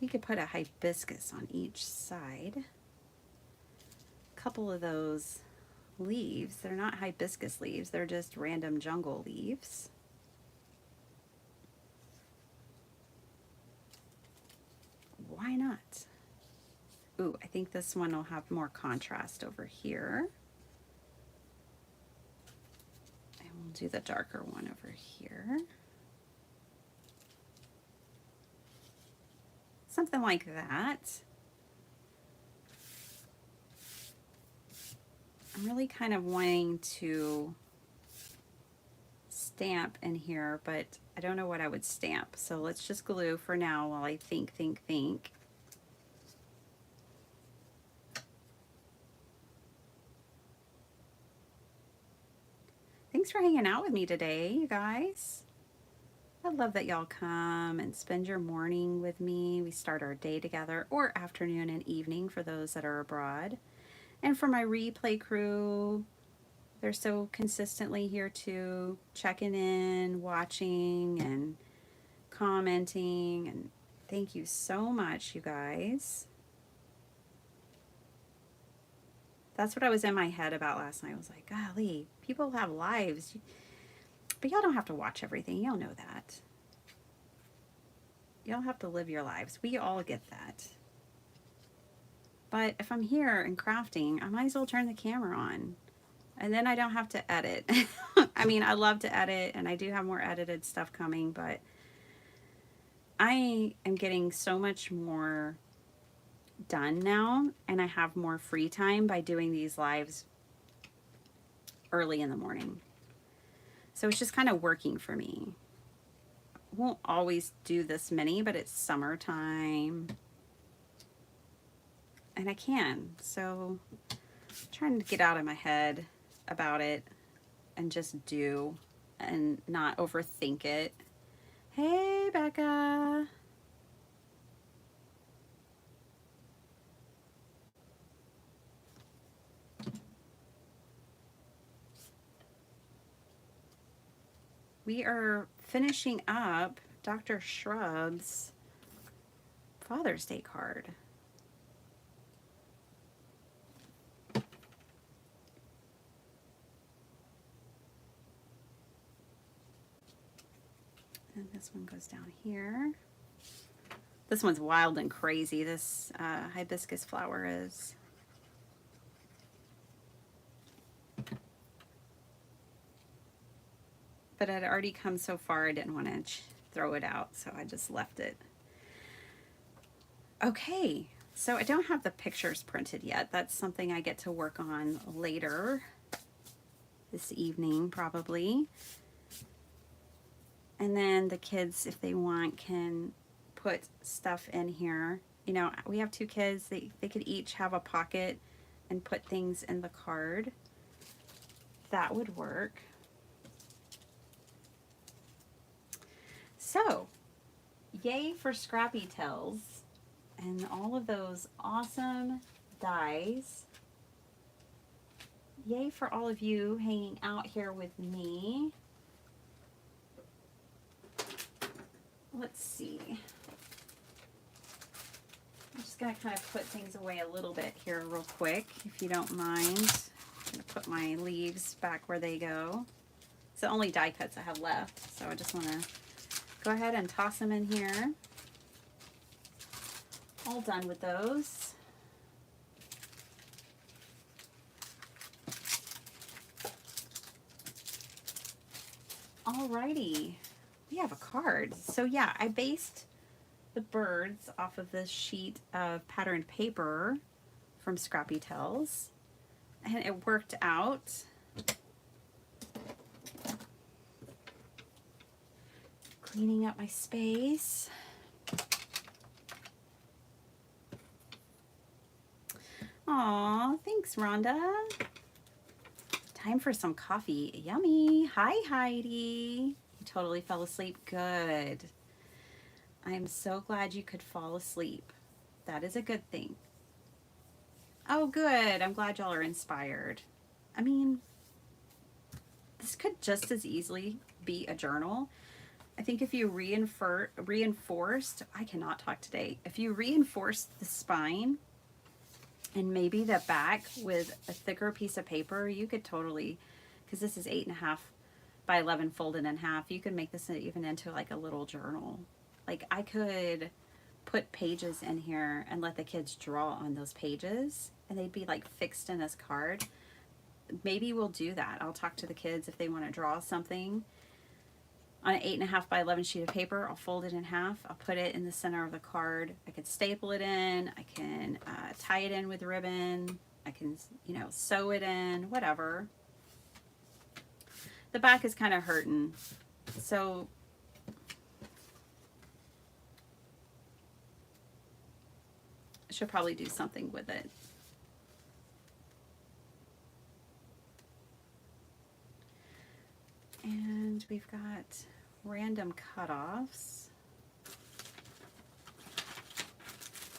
we could put a hibiscus on each side. A couple of those leaves, they're not hibiscus leaves, they're just random jungle leaves. Why not? Ooh, I think this one will have more contrast over here. And we'll do the darker one over here. Something like that. I'm really kind of wanting to stamp in here, but I don't know what I would stamp. So let's just glue for now while I think. Thanks for hanging out with me today, you guys. I love that y'all come and spend your morning with me. We start our day together, or afternoon and evening for those that are abroad. And for my replay crew, they're so consistently here too, checking in, watching, and commenting. And thank you so much, you guys. That's what I was in my head about last night. I was like, golly, people have lives. But y'all don't have to watch everything. Y'all know that. Y'all have to live your lives. We all get that. But if I'm here and crafting, I might as well turn the camera on. And then I don't have to edit. I mean, I love to edit, and I do have more edited stuff coming, but I am getting so much more done now, and I have more free time by doing these lives early in the morning. So it's just kind of working for me. Won't always do this many, but it's summertime and I can. So I'm trying to get out of my head about it and just do and not overthink it. Hey, Becca. We are finishing up Dr. Shrub's Father's Day card. And this one goes down here. This one's wild and crazy, this hibiscus flower is. But it had already come so far, I didn't want to throw it out, so I just left it. Okay, so I don't have the pictures printed yet. That's something I get to work on later this evening, probably. And then the kids, if they want, can put stuff in here. You know, we have 2 kids. They could each have a pocket and put things in the card. That would work. So, yay for Scrappy Tails and all of those awesome dies. Yay for all of you hanging out here with me. Let's see. I'm just going to kind of put things away a little bit here real quick, if you don't mind. I'm going to put my leaves back where they go. It's the only die cuts I have left, so I just want to go ahead and toss them in here. All done with those. Alrighty, we have a card. So yeah, I based the birds off of this sheet of patterned paper from Scrappy Tells, and it worked out. Cleaning up my space. Aw, thanks, Rhonda. Time for some coffee. Yummy. Hi, Heidi. You totally fell asleep. Good. I am so glad you could fall asleep. That is a good thing. Oh, good. I'm glad y'all are inspired. I mean, this could just as easily be a journal. I think if you reinforced, I cannot talk today. If you reinforced the spine and maybe the back with a thicker piece of paper, you could totally, because this is 8.5 by 11 folded in half, you could make this even into like a little journal. Like I could put pages in here and let the kids draw on those pages and they'd be like fixed in this card. Maybe we'll do that. I'll talk to the kids if they want to draw something on an 8.5 by 11 sheet of paper. I'll fold it in half. I'll put it in the center of the card. I could staple it in. I can tie it in with ribbon. I can, you know, sew it in, whatever. The back is kind of hurting. So I should probably do something with it. And we've got random cutoffs.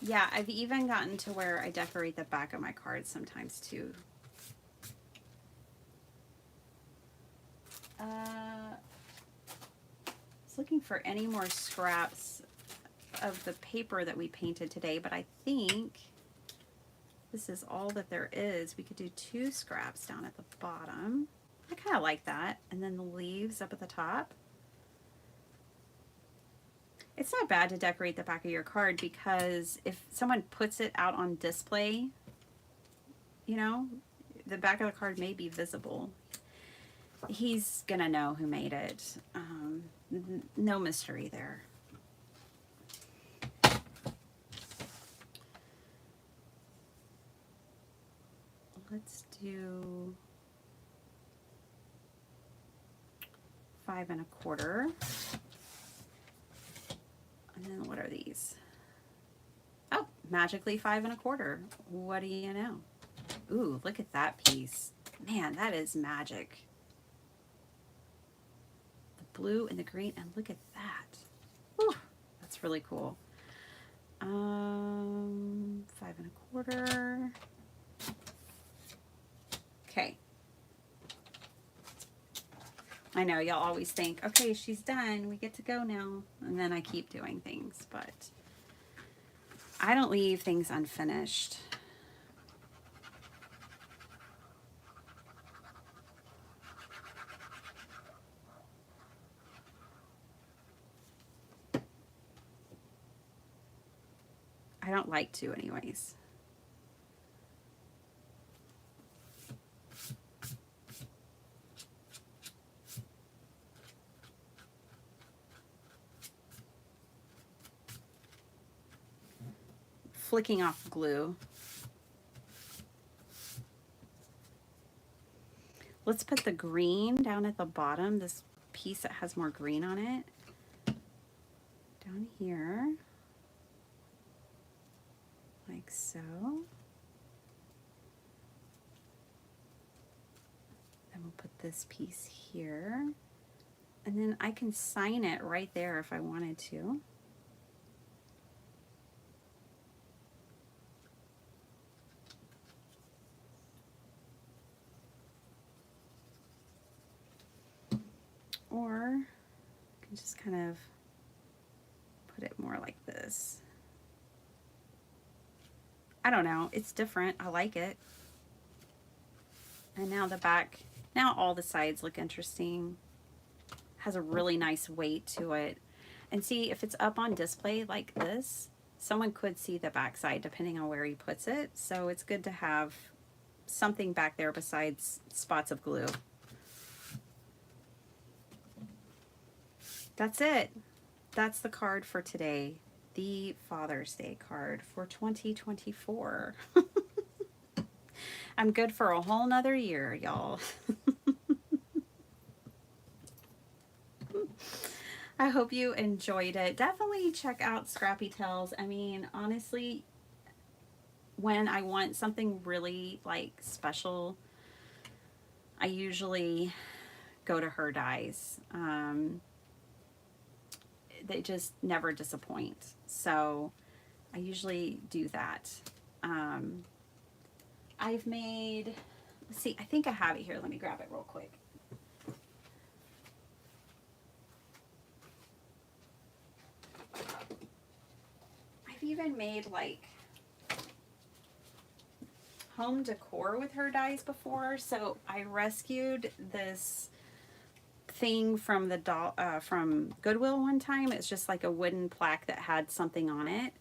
Yeah, I've even gotten to where I decorate the back of my cards sometimes too. I was looking for any more scraps of the paper that we painted today, but I think this is all that there is. We could do 2 scraps down at the bottom. I kind of like that. And then the leaves up at the top. It's not bad to decorate the back of your card because if someone puts it out on display, you know, the back of the card may be visible. He's gonna know who made it. No mystery there. Let's do 5 1/4. And then what are these? Oh, magically 5 1/4. What do you know? Ooh, look at that piece. Man, that is magic. The blue and the green, and look at that. Whew, that's really cool. 5 1/4. Okay. I know y'all always think, okay, she's done, we get to go now. And then I keep doing things, but I don't leave things unfinished. I don't like to anyways. Flicking off glue. Let's put the green down at the bottom, this piece that has more green on it. Down here. Like so. Then we'll put this piece here. And then I can sign it right there if I wanted to. or you can just kind of put it more like this. I don't know, it's different. I like it. And now the back, now all the sides look interesting. Has a really nice weight to it. And see, if it's up on display like this, someone could see the back side depending on where he puts it. So it's good to have something back there besides spots of glue. That's it. That's the card for today. The Father's Day card for 2024. I'm good for a whole nother year, y'all. I hope you enjoyed it. Definitely check out Scrappy Tales. I mean, honestly, when I want something really like special, I usually go to her dies. They just never disappoint. So I usually do that. I've made, let's see, I think I have it here. Let me grab it real quick. I've even made like home decor with her dies before. So I rescued this thing from the from Goodwill one time. It's just like a wooden plaque that had something on it,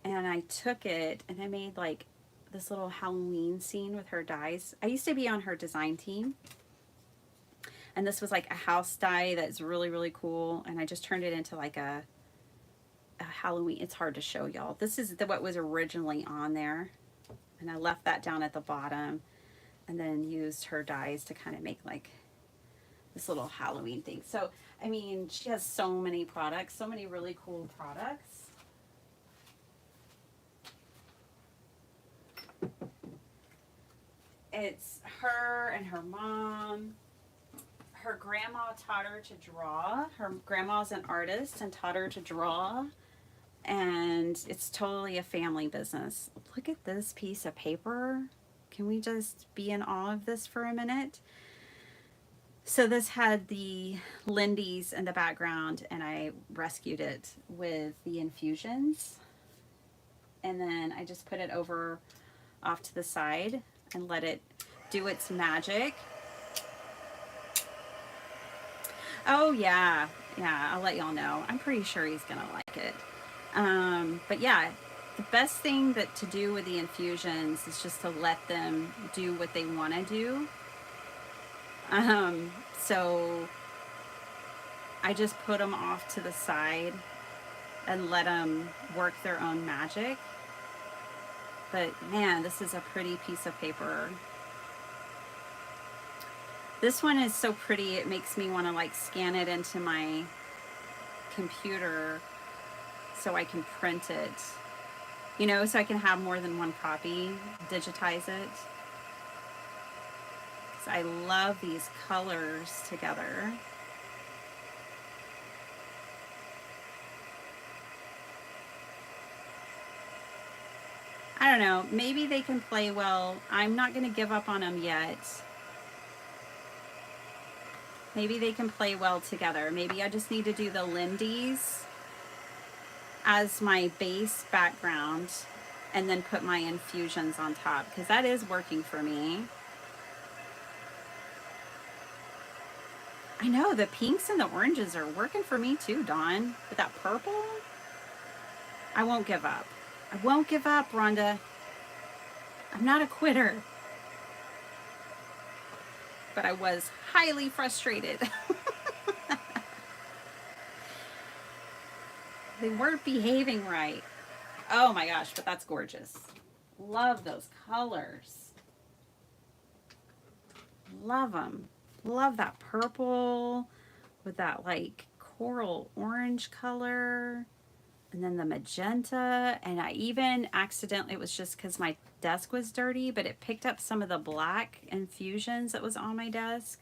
and I took it and I made like this little Halloween scene with her dies. I used to be on her design team, and this was like a house die that's really, really cool, and I just turned it into like a Halloween. It's hard to show y'all. This is what was originally on there, and I left that down at the bottom and then used her dies to kind of make like this little Halloween thing. So, I mean, she has so many products, so many really cool products. It's her and her mom. Her grandma taught her to draw. Her grandma's an artist and taught her to draw. And it's totally a family business. Look at this piece of paper. Can we just be in awe of this for a minute? So this had the Lindy's in the background, and I rescued it with the infusions. And then I just put it over off to the side and let it do its magic. Oh yeah, I'll let y'all know. I'm pretty sure he's gonna like it. But yeah, the best thing to do with the infusions is just to let them do what they want to do. So I just put them off to the side and let them work their own magic. But man, this is a pretty piece of paper. This one is so pretty, it makes me want to like scan it into my computer so I can print it, you know, so I can have more than one copy, digitize it. Because I love these colors together. I don't know, maybe they can play well. I'm not going to give up on them yet. Maybe they can play well together. Maybe I just need to do the Lindy's as my base background and then put my infusions on top, because that is working for me. I know the pinks and the oranges are working for me too, Dawn. But that purple, I won't give up. I won't give up, Rhonda. I'm not a quitter. But I was highly frustrated. They weren't behaving right. Oh my gosh, but that's gorgeous. Love those colors. Love them. Love that purple with that like coral orange color. And then the magenta. And I even accidentally, it was just because my desk was dirty, but it picked up some of the black infusions that was on my desk.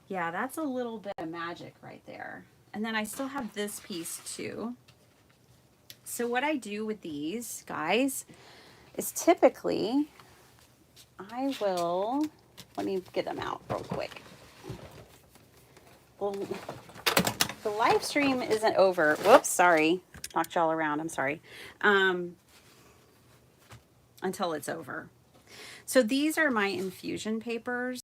Yeah, that's a little bit of magic right there. And then I still have this piece too. So what I do with these guys is typically I will, let me get them out real quick. Well, the live stream isn't over. Whoops, sorry. Knocked y'all around. I'm sorry. Until it's over. So these are my infusion papers.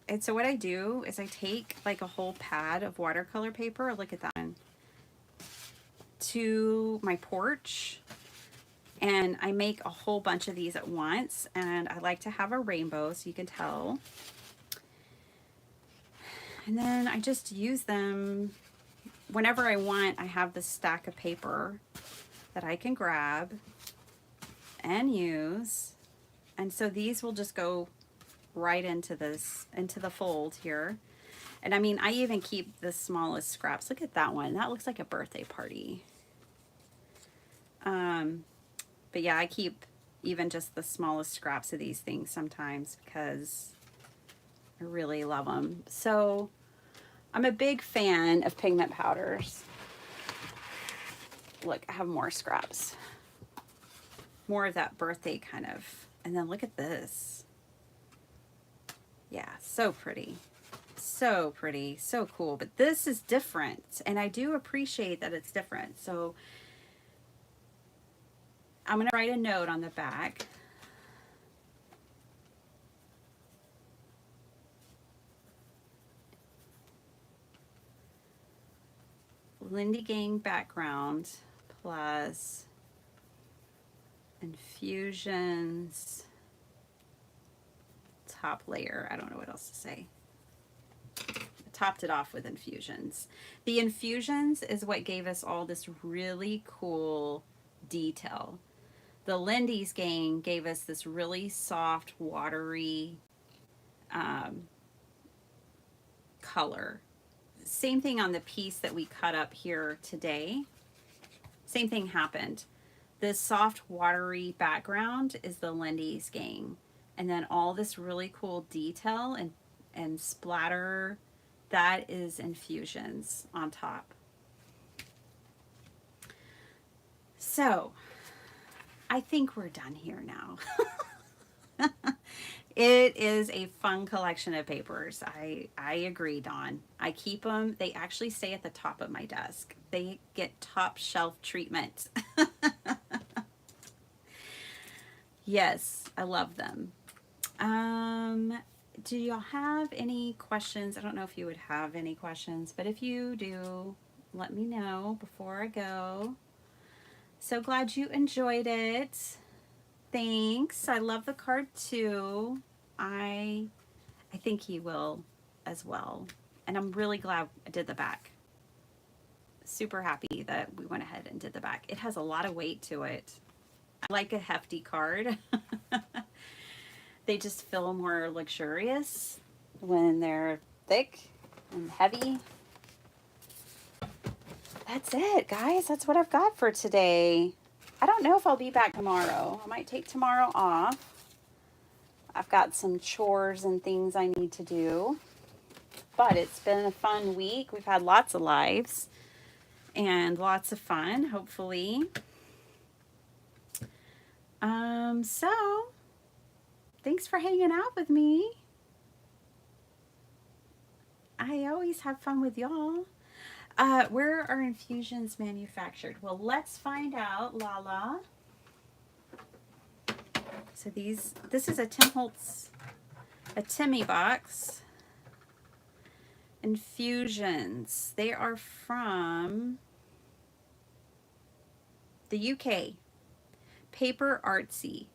And so what I do is I take like a whole pad of watercolor paper, look at that one, to my porch, and I make a whole bunch of these at once, and I like to have a rainbow so you can tell. And then I just use them whenever I want. I have this stack of paper that I can grab and use. And so these will just go right into this, into the fold here. And I mean, I even keep the smallest scraps. Look at that one. That looks like a birthday party. But yeah, I keep even just the smallest scraps of these things sometimes because I really love them. So I'm a big fan of pigment powders. Look, I have more scraps. More of that birthday kind of. And then look at this. Yeah, so pretty. So pretty, so cool. But this is different, and I do appreciate that it's different. So I'm going to write a note on the back. Lindy Gang background plus infusions top layer. I don't know what else to say. Topped it off with infusions. The infusions is what gave us all this really cool detail. The Lindy's Gang gave us this really soft, watery color. Same thing on the piece that we cut up here today. Same thing happened. This soft, watery background is the Lindy's Gang. And then all this really cool detail and splatter, that is infusions on top. So I think we're done here now. It is a fun collection of papers. I agree, Dawn. I keep them. They actually stay at the top of my desk. They get top shelf treatment. Yes, I love them. Do y'all have any questions? I don't know if you would have any questions, but if you do, let me know before I go. So glad you enjoyed it. Thanks. I love the card too. I think he will as well. And I'm really glad I did the back. Super happy that we went ahead and did the back. It has a lot of weight to it. I like a hefty card. They just feel more luxurious when they're thick and heavy. That's it, guys. That's what I've got for today. I don't know if I'll be back tomorrow. I might take tomorrow off. I've got some chores and things I need to do. But it's been a fun week. We've had lots of lives and lots of fun, hopefully. So thanks for hanging out with me. I always have fun with y'all. Where are infusions manufactured? Well, let's find out, Lala. So this is a Tim Holtz, a Timmy box. Infusions. They are from the UK. paperartsy.co.uk.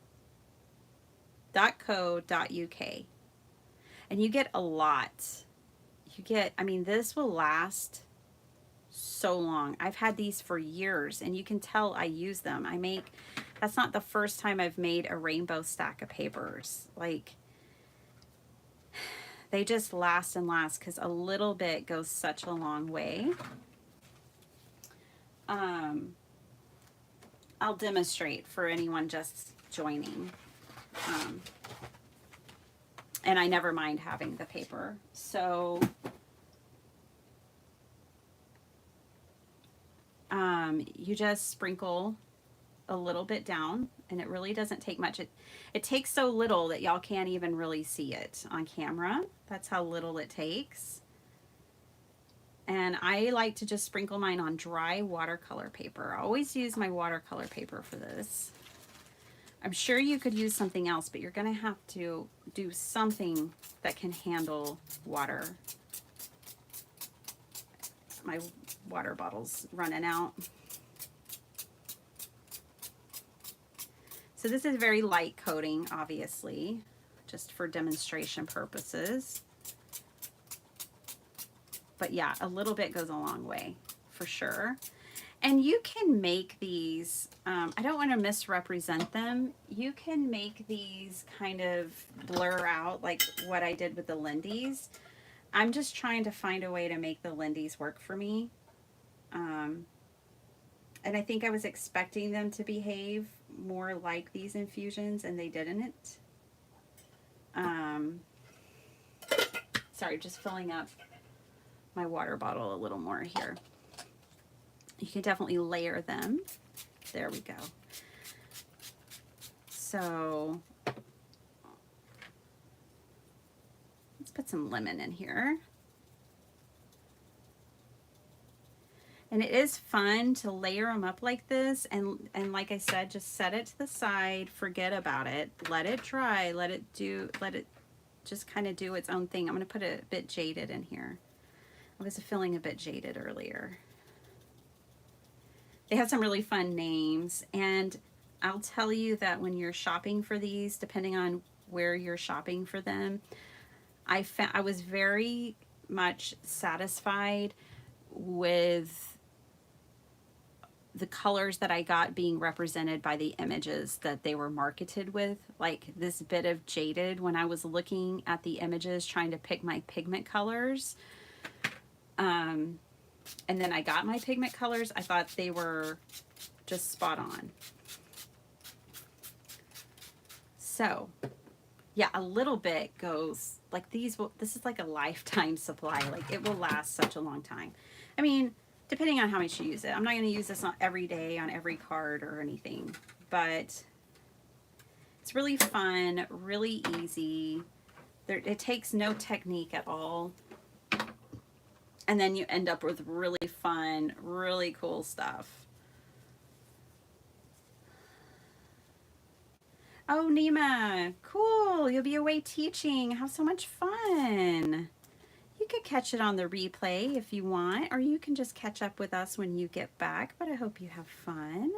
And you get a lot. I mean, this will last so long. I've had these for years, and you can tell I use them. That's not the first time I've made a rainbow stack of papers. Like, they just last and last because a little bit goes such a long way. I'll demonstrate for anyone just joining. And I never mind having the paper. So you just sprinkle a little bit down, and it really doesn't take much. It takes so little that y'all can't even really see it on camera. That's how little it takes. And I like to just sprinkle mine on dry watercolor paper. I always use my watercolor paper for this. I'm sure you could use something else, but you're going to have to do something that can handle water. My water bottle's running out. So this is very light coating, obviously, just for demonstration purposes. But yeah, a little bit goes a long way for sure. And you can make these, I don't want to misrepresent them. You can make these kind of blur out like what I did with the Lindy's. I'm just trying to find a way to make the Lindy's work for me. And I think I was expecting them to behave more like these infusions, and they didn't. Sorry, just filling up my water bottle a little more here. You can definitely layer them. There we go. So let's put some lemon in here. And it is fun to layer them up like this, and like I said, just set it to the side, forget about it, let it dry, let it just kind of do its own thing. I'm going to put a bit jaded in here. I was feeling a bit jaded earlier. They have some really fun names, and I'll tell you that when you're shopping for these, depending on where you're shopping for them, I was very much satisfied with the colors that I got being represented by the images that they were marketed with. Like this bit of jaded, when I was looking at the images trying to pick my pigment colors, and then I got my pigment colors, I thought they were just spot on. So yeah, a little bit goes like these this is like a lifetime supply. Like it will last such a long time. I mean, depending on how much you use it. I'm not going to use this on every day on every card or anything, but it's really fun, really easy. It takes no technique at all. And then you end up with really fun, really cool stuff. Oh, Nima, cool. You'll be away teaching. Have so much fun. You could catch it on the replay if you want, or you can just catch up with us when you get back, but I hope you have fun.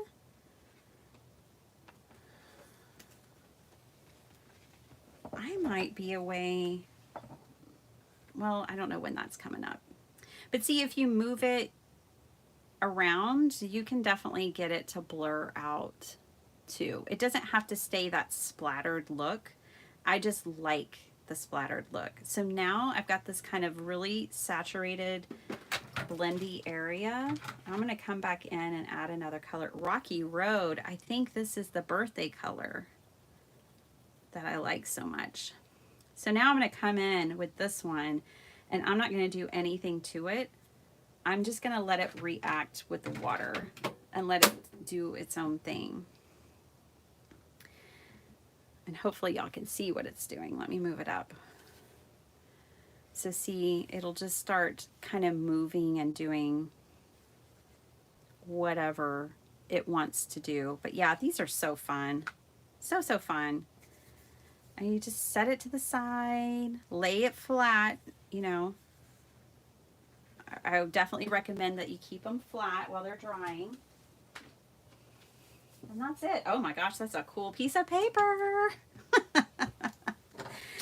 I might be away. Well, I don't know when that's coming up. But see, if you move it around, you can definitely get it to blur out too. It doesn't have to stay that splattered look. I just like the splattered look. So now I've got this kind of really saturated blendy area. I'm going to come back in and add another color. Rocky Road. I think this is the birthday color that I like so much. So now I'm going to come in with this one, and I'm not going to do anything to it. I'm just going to let it react with the water and let it do its own thing. And hopefully y'all can see what it's doing. Let me move it up. So see, it'll just start kind of moving and doing whatever it wants to do. But yeah, these are so fun. So fun. And you just set it to the side, lay it flat, you know. I would definitely recommend that you keep them flat while they're drying. And that's it. Oh my gosh, that's a cool piece of paper.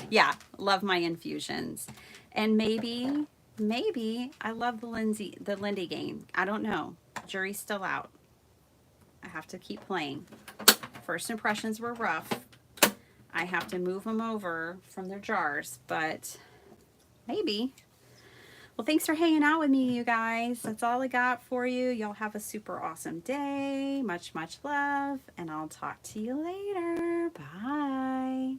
Yeah, love my infusions. And maybe I love the Lindy game. I don't know. Jury's still out. I have to keep playing. First impressions were rough. I have to move them over from their jars, but maybe. Well, thanks for hanging out with me, you guys. That's all I got for you. Y'all have a super awesome day. Much love, and I'll talk to you later. Bye.